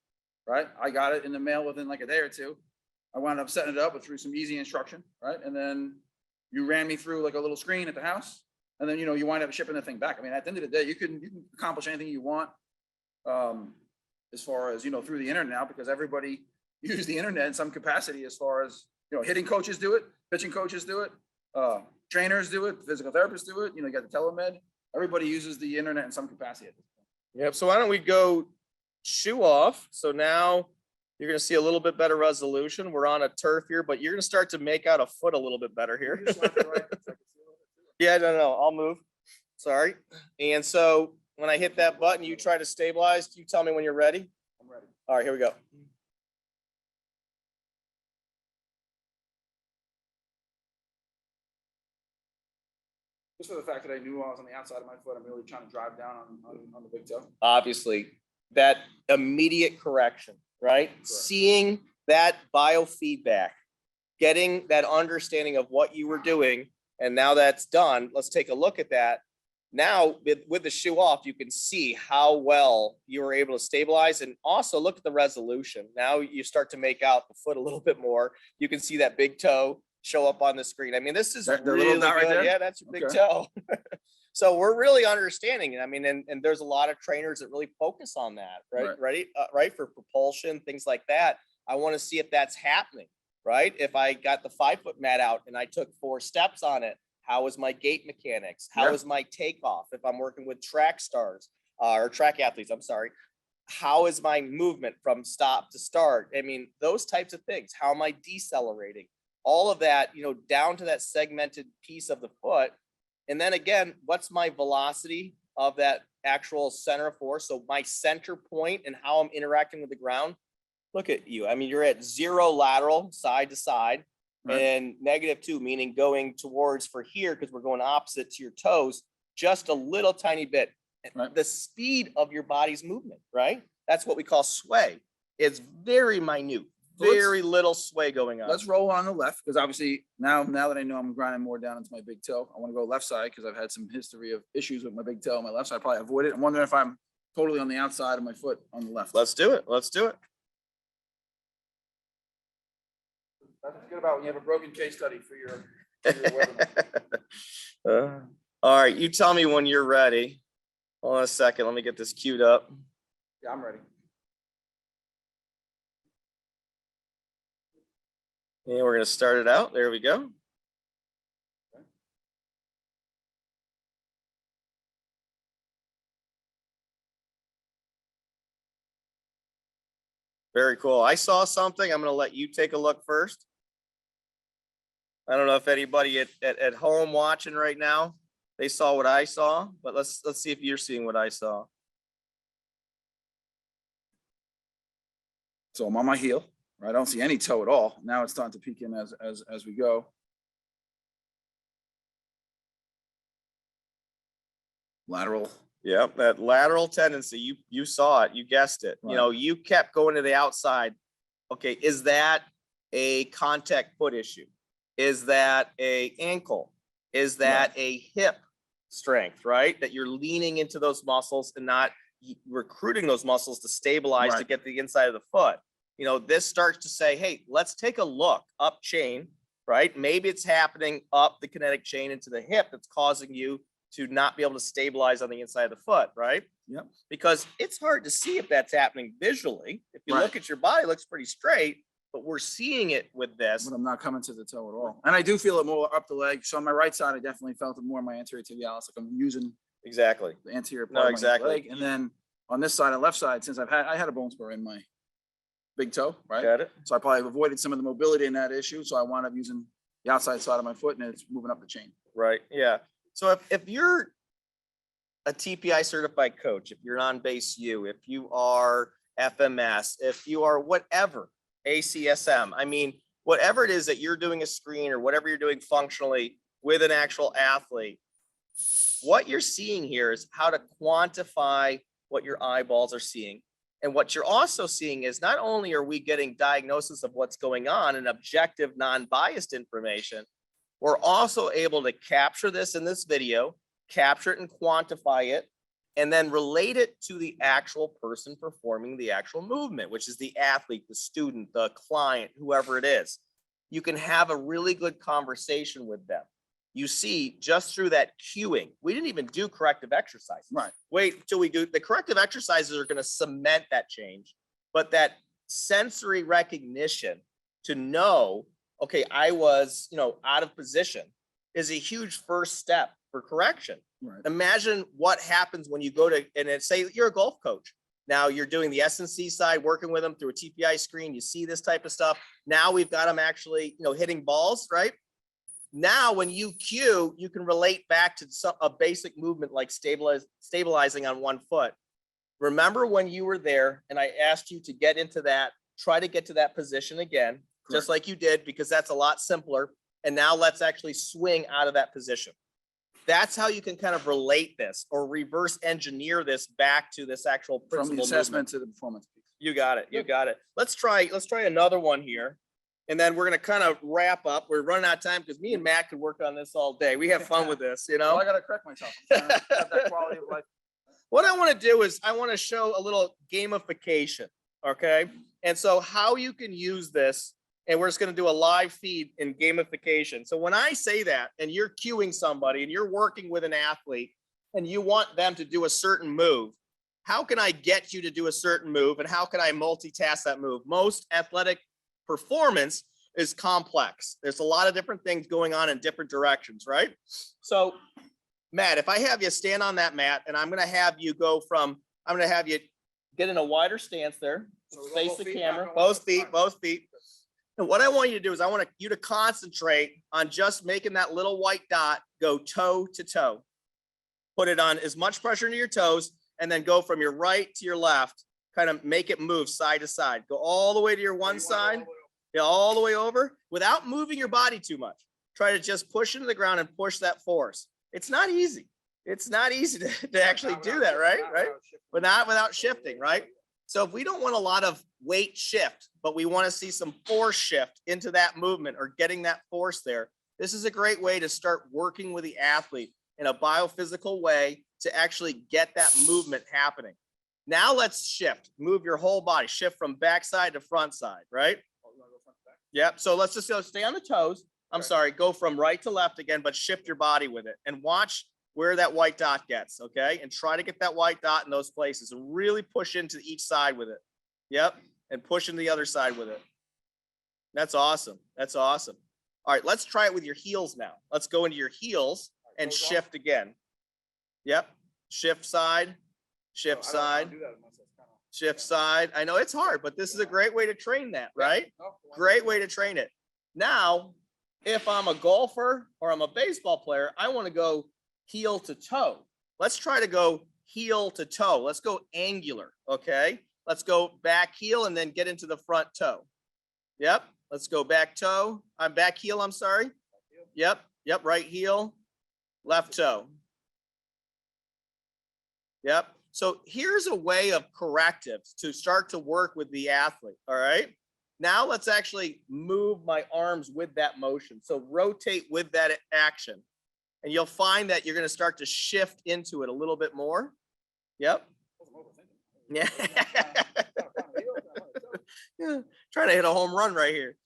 right? I got it in the mail within like a day or two. I wound up setting it up through some easy instruction, right? And then you ran me through like a little screen at the house, and then you wind up shipping the thing back. I mean, at the end of the day, you can accomplish anything you want, as far as through the internet now, because everybody uses the internet in some capacity. As far as hitting coaches do it, pitching coaches do it, trainers do it, physical therapists do it. You got the telemed. Everybody uses the internet in some capacity at this point. Yep. So why don't we go shoe off? So now you're going to see a little bit better resolution. We're on a turf here, but you're going to start to make out a foot a little bit better here. Yeah, no, I'll move. Sorry. And so when I hit that button, you try to stabilize. You tell me when you're ready. I'm ready. All right, here we go. Just for the fact that I knew I was on the outside of my foot, I'm really trying to drive down on the big toe. Obviously, that immediate correction, right? Seeing that biofeedback, getting that understanding of what you were doing, and now that's done, let's take a look at that. Now, with the shoe off, you can see how well you were able to stabilize, and also look at the resolution. Now you start to make out the foot a little bit more. You can see that big toe show up on the screen. I mean, this is The really little dot right good. there? Yeah, that's your big Okay. toe. So we're really understanding it. I mean, and there's a lot of trainers that really focus on that, right? Right, for propulsion, things like that. I want to see if that's happening, right? If I got the 5-foot mat out and I took 4 steps on it, how is my gait mechanics? How is my takeoff? If I'm working with track stars or track athletes, I'm sorry. How is my movement from stop to start? I mean, those types of things. How am I decelerating? All of that, down to that segmented piece of the foot. And then again, what's my velocity of that actual center of force? So my center point and how I'm interacting with the ground. Look at you. I mean, you're at 0 lateral side to side. Right. And -2, meaning going towards for here, because we're going opposite to your toes, just a little tiny bit. Right. The speed of your body's movement, right? That's what we call sway. It's very minute, very little sway going on. Let's roll on the left, because obviously now that I know I'm grinding more down into my big toe, I want to go left side because I've had some history of issues with my big toe. My left side, I probably avoid it. I'm wondering if I'm totally on the outside of my foot on the left. Let's do it. Let's do it. That's what's good about when you have a broken case study for your webinar. All right, you tell me when you're ready. Hold on a second. Let me get this queued up. Yeah, I'm ready. And we're going to start it out. There we go. Very cool. I saw something. I'm going to let you take a look first. I don't know if anybody at home watching right now, they saw what I saw, but let's see if you're seeing what I saw. So I'm on my heel. I don't see any toe at all. Now it's starting to peek in as we go. Lateral. Yeah, that lateral tendency, you saw it, you guessed it. Right. You kept going to the outside. Okay, is that a contact foot issue? Is that a ankle? Is that a hip strength, right? That you're leaning into those muscles and not recruiting those muscles to stabilize to get the inside of the foot. This starts to say, hey, let's take a look up chain, right? Maybe it's happening up the kinetic chain into the hip that's causing you to not be able to stabilize on the inside of the foot, right? Yep. Because it's hard to see if that's happening visually. If you look at your body, it looks pretty straight, but we're seeing it with this. But I'm not coming to the toe at all. And I do feel it more up the leg. So on my right side, I definitely felt it more in my anterior tibialis. Like I'm using exactly the anterior part of my leg. And then on this side, on the left side, since I had a bone spur in my big toe, right? Got it. So I probably avoided some of the mobility in that issue. So I wound up using the outside side of my foot, and it's moving up the chain. Right. Yeah. So if you're a TPI certified coach, if you're on base U, if you are FMS, if you are whatever, ACSM, I mean, whatever it is that you're doing a screen or whatever you're doing functionally with an actual athlete, what you're seeing here is how to quantify what your eyeballs are seeing. And what you're also seeing is not only are we getting diagnosis of what's going on and objective, non-biased information, we're also able to capture this in this video, capture it and quantify it, and then relate it to the actual person performing the actual movement, which is the athlete, the student, the client, whoever it is. You can have a really good conversation with them. You see, just through that cueing, we didn't even do corrective exercises. Right. Wait until we do. The corrective exercises are going to cement that change, but that sensory recognition to know, okay, I was, out of position is a huge first step for correction. Right. Imagine what happens when you go to, and say you're a golf coach. Now you're doing the S&C side, working with them through a TPI screen. You see this type of stuff. Now we've got them actually, hitting balls, right? Now, when you cue, you can relate back to a basic movement like stabilizing on one foot. Remember when you were there and I asked you to get into that, try to get to that position again, just like you did, because that's a lot simpler. And now let's actually swing out of that position. That's how you can kind of relate this or reverse engineer this back to this actual From principle the assessment movement. to the performance piece. You got it. You got it. Let's try another one here. And then we're going to kind of wrap up. We're running out of time because me and Matt could work on this all day. We have fun with this, you know? Well, I gotta correct myself. I'm trying to have that quality of life. What I want to do is I want to show a little gamification. Okay. And so how you can use this, and we're just going to do a live feed in gamification. So when I say that, and you're cueing somebody and you're working with an athlete and you want them to do a certain move, how can I get you to do a certain move? And how can I multitask that move? Most athletic performance is complex. There's a lot of different things going on in different directions, right? So Matt, if I have you stand on that mat and I'm going to have you get in a wider stance there, face the camera, both feet. And what I want you to do is I want you to concentrate on just making that little white dot go toe to toe. Put it on as much pressure into your toes and then go from your right to your left, kind of make it move side to side. Go all the way to your one side, all the way over without moving your body too much. Try to just push into the ground and push that force. It's not easy. It's not easy to actually do that, right? But not without shifting, right? So if we don't want a lot of weight shift, but we want to see some force shift into that movement or getting that force there, this is a great way to start working with the athlete in a biophysical way to actually get that movement happening. Now let's shift, move your whole body, shift from backside to front side, right? Yep. So let's just stay on the toes. I'm sorry, go from right to left again, but shift your body with it and watch where that white dot gets, okay? And try to get that white dot in those places and really push into each side with it. Yep, and push into the other side with it. That's awesome. That's awesome. All right, let's try it with your heels now. Let's go into your heels and shift again. Yep, shift side, shift side, shift side. I know it's hard, but this is a great way to train that, right? Great way to train it. Now, if I'm a golfer or I'm a baseball player, I want to go heel to toe. Let's try to go heel to toe. Let's go angular, okay? Let's go back heel and then get into the front toe. Yep, let's go back toe. I'm back heel, I'm sorry. Yep, right heel, left toe. Yep, so here's a way of correctives to start to work with the athlete, all right? Now let's actually move my arms with that motion. So rotate with that action. And you'll find that you're going to start to shift into it a little bit more. Yep. Yeah. Yeah. Trying to hit a home run right here.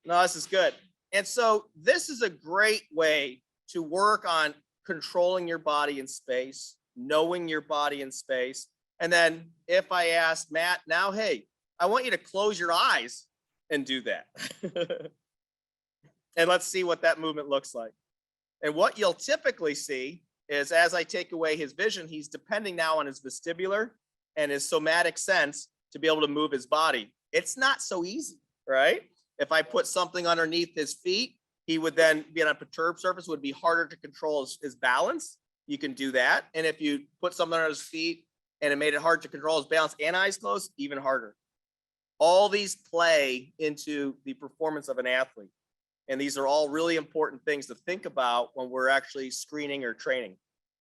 No, this is good. And so this is a great way to work on controlling your body in space, knowing your body in space. And then if I asked Matt now, hey, I want you to close your eyes and do that. And let's see what that movement looks like. And what you'll typically see is as I take away his vision, he's depending now on his vestibular and his somatic sense to be able to move his body. It's not so easy, right? If I put something underneath his feet, he would then be on a perturbed surface, would be harder to control his balance. You can do that. And if you put something on his feet and it made it hard to control his balance and eyes closed, even harder. All these play into the performance of an athlete. And these are all really important things to think about when we're actually screening or training.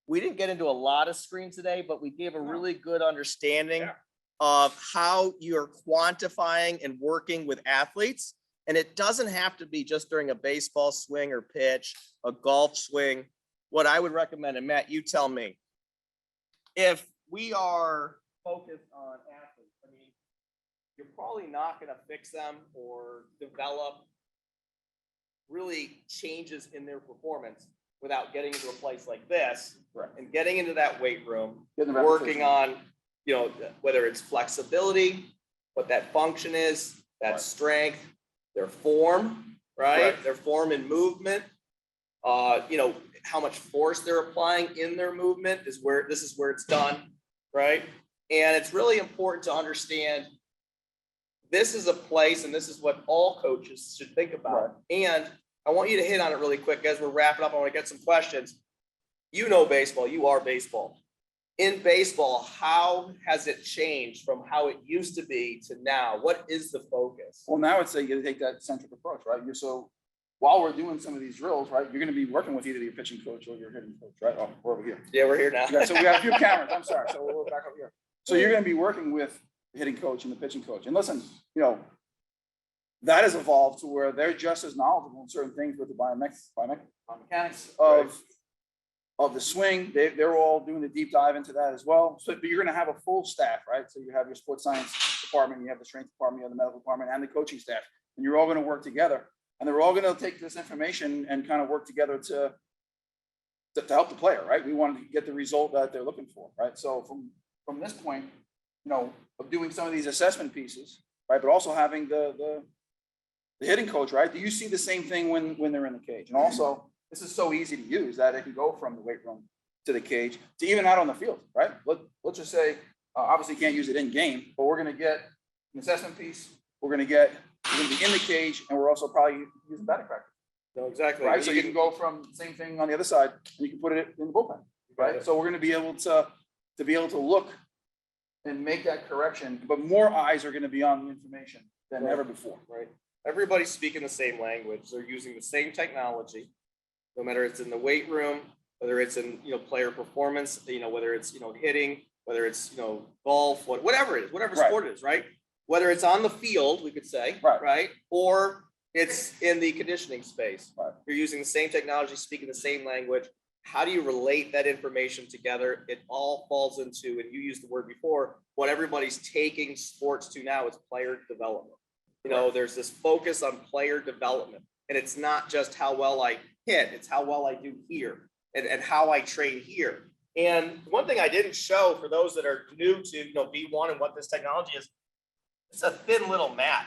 We didn't get into a lot of screens today, but we gave a really good understanding of how you're quantifying and working with athletes. And it doesn't have to be just during a baseball swing or pitch, a golf swing. What I would recommend, and Matt, you tell me, if we are focused on athletes, I mean, you're probably not going to fix them or develop really changes in their performance without getting into a place like this and getting into that weight room, working on, you know, whether it's flexibility, what that function is, that strength, their form, right? Their form and movement, you know, how much force they're applying in their movement is where this is where it's done, right? And it's really important to understand this is a place, and this is what all coaches should think about. And I want you to hit on it really quick as we're wrapping up. I want to get some questions. You know baseball, you are baseball. In baseball, how has it changed from how it used to be to now? What is the focus? Well, now it's you got to take that centric approach, right? while we're doing some of these drills, right, you're going to be working with either your pitching coach or your hitting coach, right? Oh, we're over here. Yeah, we're here now. Yeah, so we got a few cameras. I'm sorry. So we're back up here. So you're going to be working with the hitting coach and the pitching coach. And listen, that has evolved to where they're just as knowledgeable in certain things with the biomechanics of the swing. They're all doing the deep dive into that as well. So, but you're going to have a full staff, right? So you have your sports science department, you have the strength department, you have the medical department, and the coaching staff, and you're all going to work together. And they're all going to take this information and kind of work together to help the player, right? We want to get the result that they're looking for, right? So from this point, of doing some of these assessment pieces, right? But also having the hitting coach, right? Do you see the same thing when they're in the cage? And also, this is so easy to use that it can go from the weight room to the cage to even out on the field, right? Let's just say, obviously you can't use it in game, but we're going to get an assessment piece. We're going to be in the cage, and we're also probably using batting practice. No, exactly. Right. So you can go from the same thing on the other side, and you can put it in the bullpen. Right. So we're going to be able to look and make that correction, but more eyes are going to be on the information than ever before. Right. Everybody's speaking the same language. They're using the same technology, no matter it's in the weight room, whether it's in player performance, whether it's hitting, whether it's golf, whatever it is, whatever sport it is, right? Whether it's on the field, we could say, right? Or it's in the conditioning space. Right. You're using the same technology, speaking the same language. How do you relate that information together? It all falls into, and you used the word before, what everybody's taking sports to now is player development. There's this focus on player development, and it's not just how well I hit, it's how well I do here and how I train here. And one thing I didn't show for those that are new to V1 and what this technology is, it's a thin little mat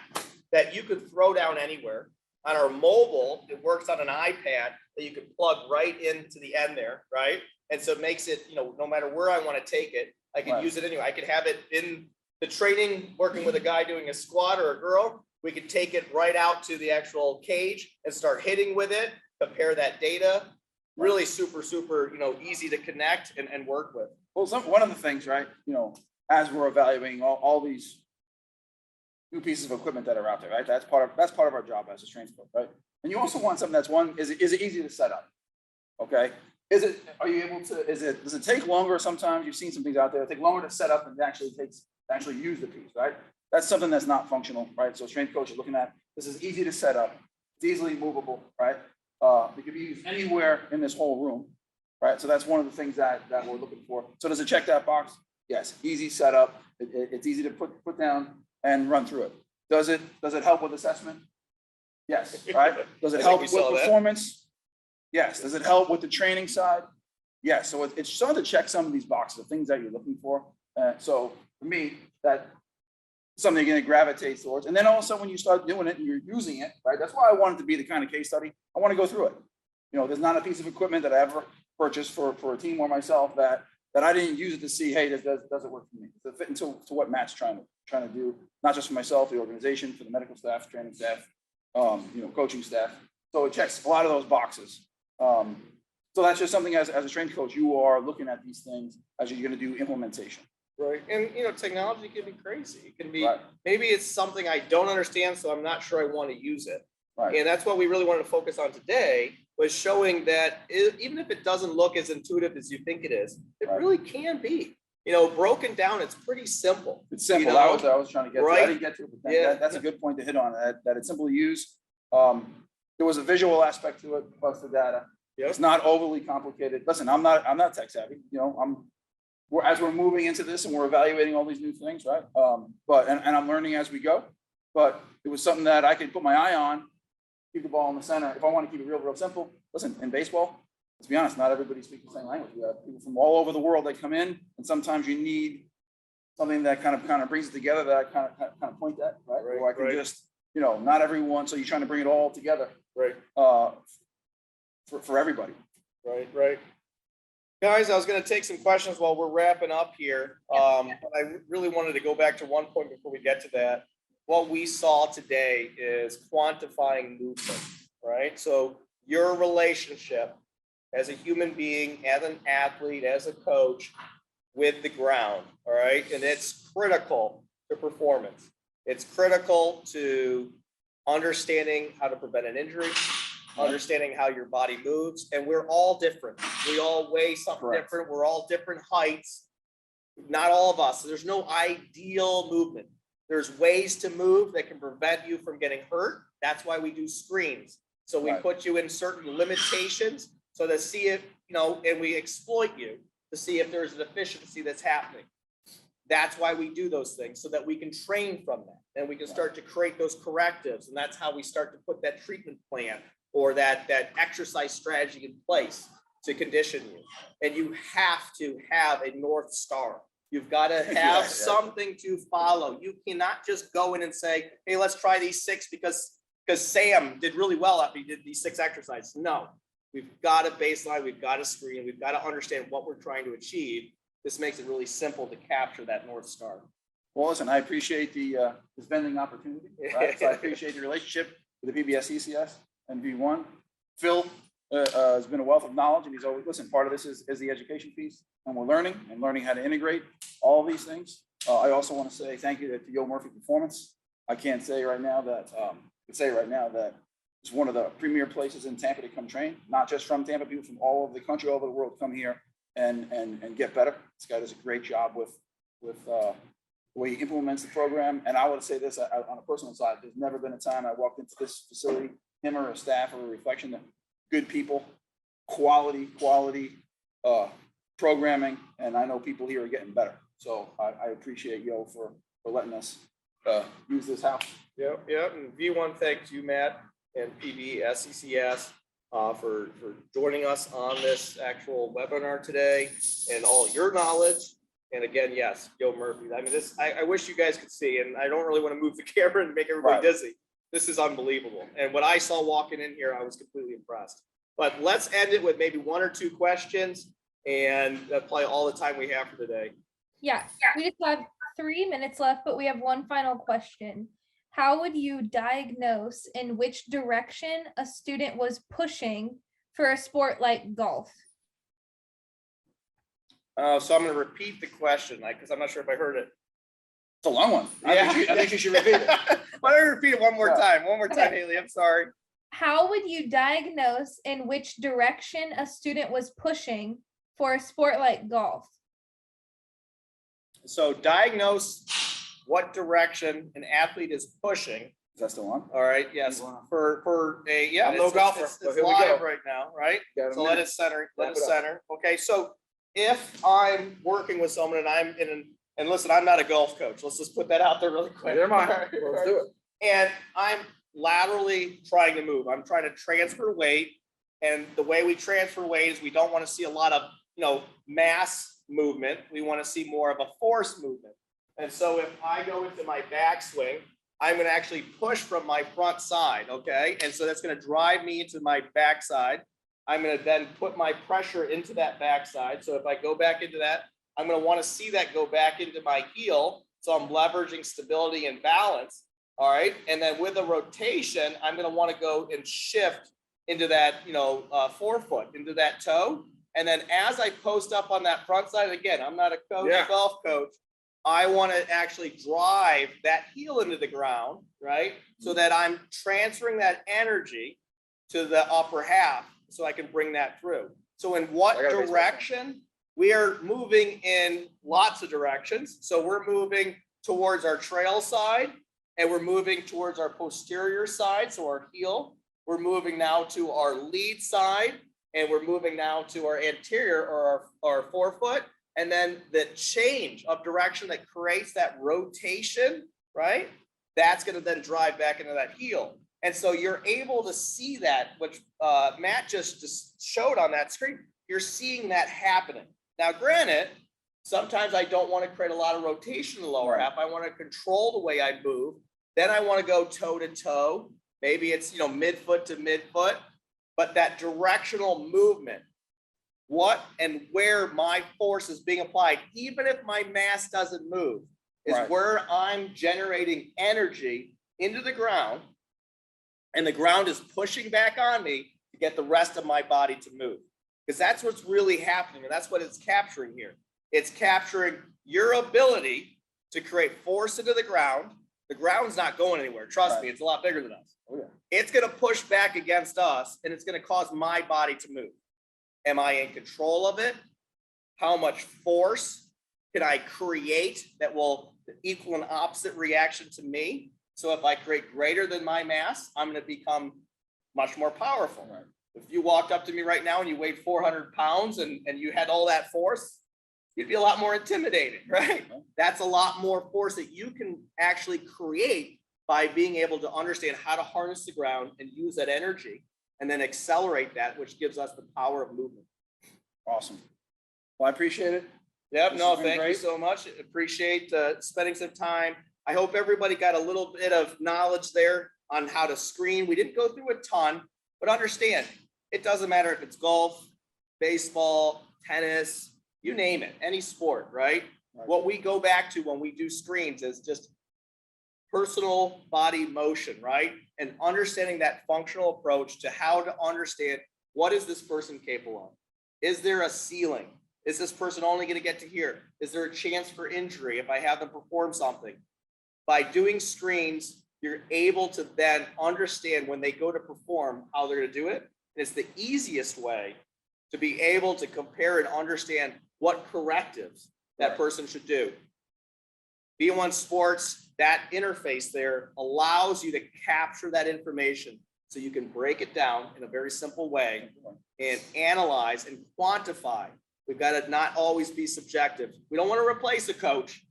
that you could throw down anywhere. On our mobile, it works on an iPad that you can plug right into the end there, right? And so it makes it, no matter where I want to take it, I can use it anywhere. I could have it in the training, working with a guy doing a squat or a girl. We could take it right out to the actual cage and start hitting with it, compare that data. Really super, super, easy to connect and work with. Well, one of the things, right, as we're evaluating all these new pieces of equipment that are out there, right? That's part of our job as a strength coach, right? And you also want something is it easy to set up? Okay. Does it take longer? Sometimes you've seen some things out there that take longer to set up than it actually takes to actually use the piece, right? That's something that's not functional, right? So strength coach is looking at, this is easy to set up, it's easily movable, right? It could be used anywhere in this whole room, right? So that's one of the things that we're looking for. So does it check that box? Yes, easy setup. It's easy to put down and run through it. Does it help with assessment? Yes, right? Does it help with performance? Yes. Does it help with the training side? Yes. So it's starting to check some of these boxes of things that you're looking for. So for me, that's something you're going to gravitate towards. And then also when you start doing it and you're using it, right? That's why I want it to be the kind of case study. I want to go through it. There's not a piece of equipment that I ever purchased for a team or myself that I didn't use it to see, hey, does it work for me? Does it fit into what Matt's trying to do, not just for myself, the organization, for the medical staff, training staff, coaching staff. So it checks a lot of those boxes. So that's just something as a strength coach, you are looking at these things as you're going to do implementation. Right. And, technology can be crazy. It can be, maybe it's something I don't understand, so I'm not sure I want to use it. Right. And that's what we really wanted to focus on today, was showing that even if it doesn't look as intuitive as you think it is, it really can be. Broken down, it's pretty simple. It's simple. I was trying to get to. I didn't get to it, but that's a good point to hit on, that it's simple to use. There was a visual aspect to it, plus the data. Yep. It's not overly complicated. Listen, I'm not tech savvy. As we're moving into this and we're evaluating all these new things, right? But I'm learning as we go. But it was something that I could put my eye on, keep the ball in the center. If I want to keep it real simple, listen, in baseball, let's be honest, not everybody speaks the same language. We have people from all over the world that come in, and sometimes you need something that kind of brings it together, that I kind of point at, right? Or I can just, not everyone. So you're trying to bring it all together, right? For everybody, right. Guys, I was going to take some questions while we're wrapping up here. But I really wanted to go back to one point before we get to that. What we saw today is quantifying movement, right? So your relationship as a human being, as an athlete, as a coach with the ground, all right? And it's critical to performance. It's critical to understanding how to prevent an injury. understanding how your body moves, and we're all different. We all weigh something Correct. different. We're all different heights. Not all of us. So there's no ideal movement. There's ways to move that can prevent you from getting hurt. That's why we do screens. So we Right. put you in certain limitations so to see if, and we exploit you to see if there's a deficiency that's happening. That's why we do those things, so that we can train from that and we can start to create those correctives. And that's how we start to put that treatment plan or that exercise strategy in place to condition you. And you have to have a North Star. You've got to have something to follow. You cannot just go in and say, hey, let's try these 6 because Sam did really well after he did these 6 exercises. No, we've got a baseline, we've got a screen, we've got to understand what we're trying to achieve. This makes it really simple to capture that North Star. Well, listen, I appreciate this vending opportunity. Right? So I appreciate the relationship with the PBSCCS and V1. Phil has been a wealth of knowledge, and he's always, listen, part of this is the education piece, and we're learning how to integrate all of these things. I also want to say thank you to Yo Murphy Performance. I can't say right now that, it's one of the premier places in Tampa to come train, not just from Tampa, people from all over the country, all over the world come here and get better. This guy does a great job with the way he implements the program. And I would say this on a personal side, there's never been a time I walked into this facility, him or a staff or a reflection of good people, quality programming. And I know people here are getting better. So I appreciate Yo for letting us use this house. Yep. And V1 thanks you, Matt, and PBSCCS for joining us on this actual webinar today and all your knowledge. And again, yes, Yo Murphy. I mean, I wish you guys could see, and I don't really want to move the camera and make everybody dizzy. This is unbelievable. And what I saw walking in here, I was completely impressed. But let's end it with maybe 1 or 2 questions, and that's probably all the time we have for today. Yeah, we just have 3 minutes left, but we have one final question. How would you diagnose in which direction a student was pushing for a sport like golf? So I'm going to repeat the question, because I'm not sure if I heard it. It's a long one. I think you should repeat it. Why don't you repeat it one more time? One more time, Okay. Haley. I'm sorry. How would you diagnose in which direction a student was pushing for a sport like golf? So diagnose what direction an athlete is pushing. Is that still on? All right. Yes. Wow. For a I'm no golfer, It's but here we live go. right now, right? Got a So let minute. it center. Let Wrap it it up. center. Okay. So if I'm working with someone and I'm and listen, I'm not a golf coach. Let's just put that out there really quick. Never mind. All right, all Let's right. do it. And I'm laterally trying to move. I'm trying to transfer weight. And the way we transfer weight is we don't want to see a lot of, mass movement. We want to see more of a force movement. And so if I go into my backswing, I'm going to actually push from my front side. Okay. And so that's going to drive me into my backside. I'm going to then put my pressure into that backside. So if I go back into that, I'm going to want to see that go back into my heel. So I'm leveraging stability and balance. All right. And then with a rotation, I'm going to want to go and shift into that, forefoot, into that toe. And then as I post up on that front side, again, I'm not a coach, golf coach. I want to actually drive that heel into the ground, right? So that I'm transferring that energy to the upper half so I can bring that through. So in what direction? We are moving in lots of directions. So we're moving towards our trail side and we're moving towards our posterior side. So our heel, we're moving now to our lead side and we're moving now to our anterior or our forefoot. And then the change of direction that creates that rotation, right? That's going to then drive back into that heel. And so you're able to see that, which Matt just showed on that screen. You're seeing that happening. Now, granted, sometimes I don't want to create a lot of rotation in the lower half. I want to control the way I move. Then I want to go toe to toe. Maybe it's, midfoot to midfoot, but that directional movement, what and where my force is being applied, even if my mass doesn't move, is where I'm generating energy into the ground, and the ground is pushing back on me to get the rest of my body to move. Because that's what's really happening, and that's what it's capturing here. It's capturing your ability to create force into the ground. The ground's not going anywhere. Trust me, it's a lot bigger than us. Oh, yeah. it's going to push back against us and it's going to cause my body to move. Am I in control of it? How much force can I create that will equal an opposite reaction to me? So if I create greater than my mass, I'm going to become much more powerful. Right. If you walked up to me right now and you weighed 400 pounds and you had all that force, you'd be a lot more intimidated, right? That's a lot more force that you can actually create by being able to understand how to harness the ground and use that energy and then accelerate that, which gives us the power of movement. Awesome. Well, I appreciate it. Yep, This no, has been thank you great. so much. Appreciate spending some time. I hope everybody got a little bit of knowledge there on how to screen. We didn't go through a ton, but understand, it doesn't matter if it's golf, baseball, tennis, you name it, any sport, right? Right. What we go back to when we do screens is just personal body motion, right? And understanding that functional approach to how to understand what is this person capable of? Is there a ceiling? Is this person only going to get to here? Is there a chance for injury if I have them perform something? By doing screens, you're able to then understand when they go to perform how they're going to do it. And it's the easiest way to be able to compare and understand what correctives that person should do. B1 Sports, that interface there allows you to capture that information so you can break it down in a very simple way and analyze and quantify. We've got to not always be subjective. We don't want to replace a coach,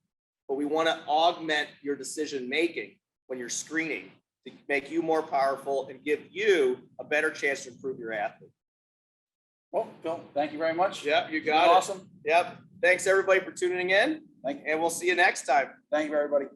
but we want to augment your decision making when you're screening to make you more powerful and give you a better chance to improve your athlete. Well, Phil, thank you very much. Yep, you It's been got it. awesome. Yep. Thanks everybody for tuning in, Thank you. and we'll see you next time. Thank you, everybody.